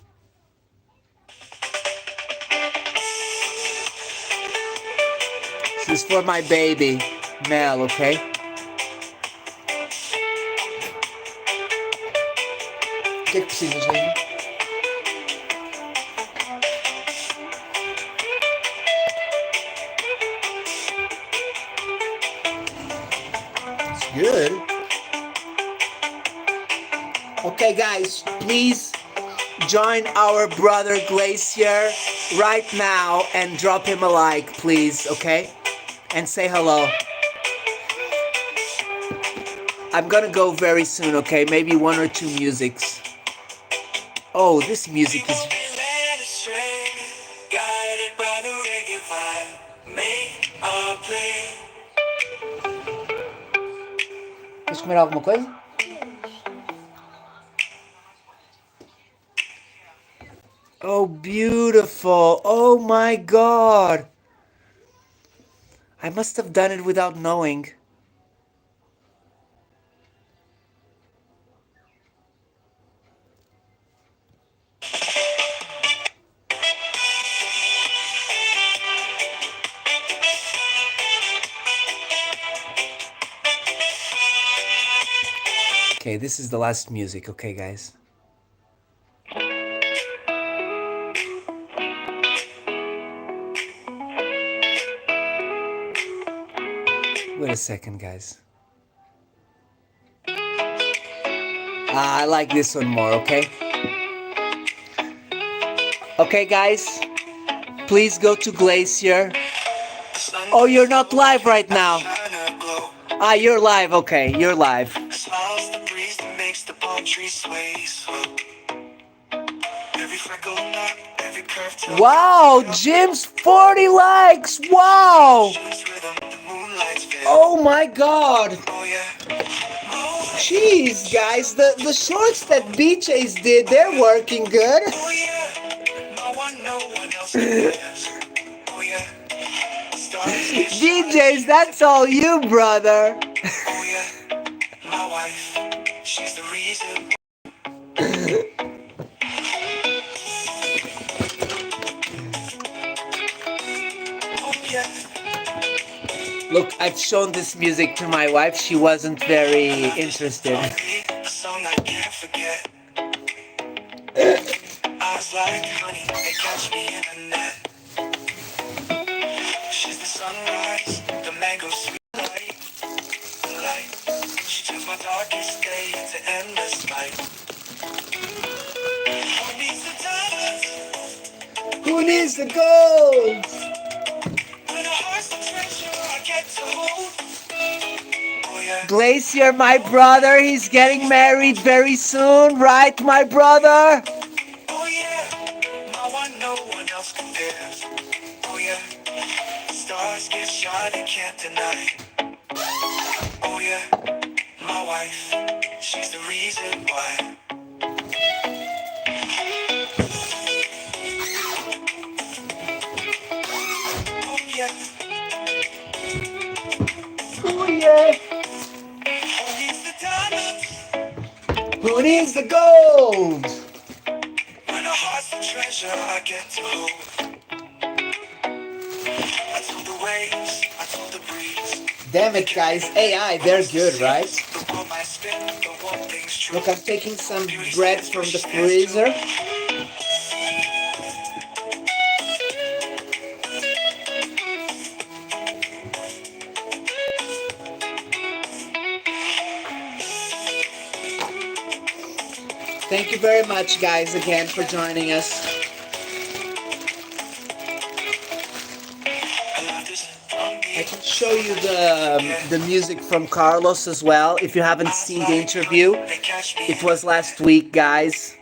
This is for my baby, Mel, okay? O que é que precisas, Lina? It's good. Okay, guys, please join our brother Glacier right now and drop him a like, please, okay? And say hello. I'm gonna go very soon, okay? Maybe 1 or 2 musics. Oh, this music is... Queres comer alguma coisa? Oh, beautiful. Oh my God. I must have done it without knowing. Okay, this is the last music, okay, guys? Wait a second, guys. I like this one more, okay? Okay, guys, please go to Glacier. Oh, you're not live right now. Ah, you're live, okay, you're live. Wow, Jim's 40 likes, wow! Oh my god! Jeez, guys, the shorts that BJ's did, they're working good. DJs, that's all you, brother. My wife, she's the reason. Look, I've shown this music to my wife. She wasn't very interested. A song I can't forget. I was like, honey, they catch me in the net. She's the sunrise, the mango sweet light, the light. She turns my darkest day into endless light. Who needs the diamonds? Who needs the gold? When a heart's the treasure I get to hold. Oh yeah. Glacier, my brother, he's getting married very soon, right, my brother? Oh yeah, my one, no one else compares. Oh yeah, stars get shine and can't deny. Oh yeah, my wife, she's the reason why. Oh yeah, Oh yeah. who needs the diamonds? Who needs the gold? When a heart's the treasure I get to hold. I told the waves, I told the breeze. Damn it, guys, AI, they're good, right? The world might spin, but one thing's true. Look, I'm taking some bread from the freezer. Thank you very much, guys, again for joining us. I can show you the music from Carlos as well. If you haven't seen the interview, it was last week, guys.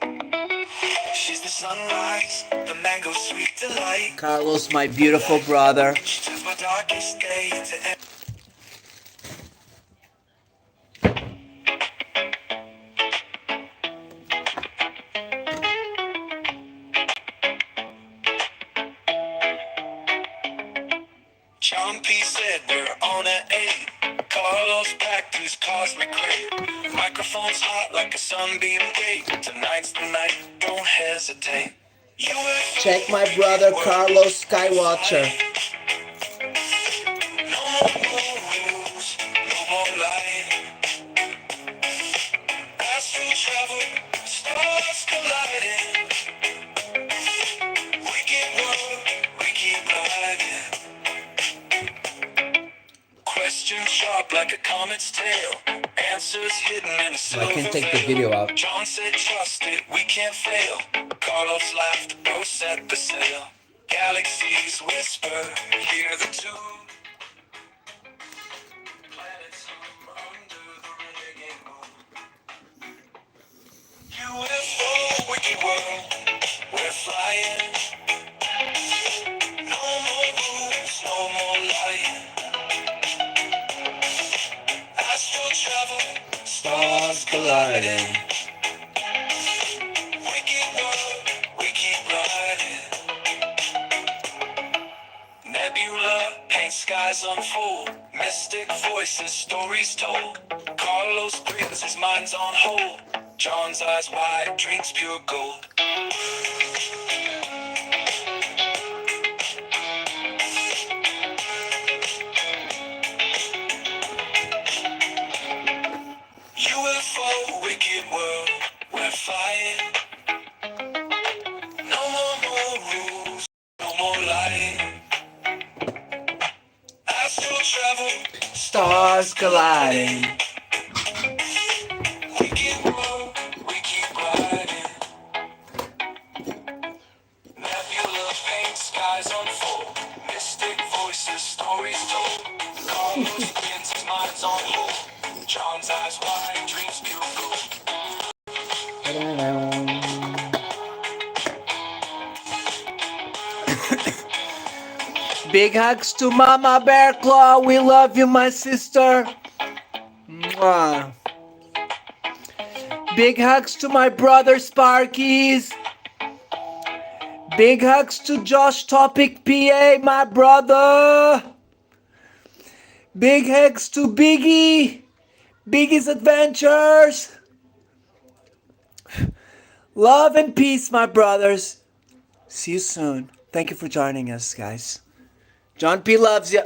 She's the sunrise, the mango sweet delight. Carlos, my beautiful brother. She turns my darkest day into John P. said we're on an 8. Carlos packed his cosmic crate. Microphone's hot like a sunbeam gate. Tonight's the night, don't hesitate. Check my brother Carlos Skywatcher. No more rules, no more light. Astral travel, stars colliding. Wicked world, we keep riding. Questions sharp like a comet's tail. Answers hidden in a silver I can take the veil. video out. John said trust it, we can't fail. Carlos laughed, bro set the sail. Galaxies whisper, hear the tune. Planets hum under the renegade moon. UFO, wicked world, we're flying. No more rules, no more lying. Astral travel, stars colliding. Wicked world, we keep riding. Nebula, paint skies unfold. Mystic voices, stories told. Carlos breathes, his mind's on hold. John's eyes wide, dreams pure gold. UFO, wicked world, we're flying. No more rules, no more lying. Astral travel, Stars colliding. wicked world, we keep riding. Nebula, paint skies unfold. Mystic voices, stories told. Carlos spins, his mind's on hold. John's eyes wide, dreams pure gold. Big hugs to Mama Bear Claw. We love you, my sister. Mwah. Big hugs to my brother Sparkies. Big hugs to Josh Topic PA, my brother. Big hugs to Biggie. Biggie's Adventures. Love and peace, my brothers. See you soon. Thank you for joining us, guys. John P loves you.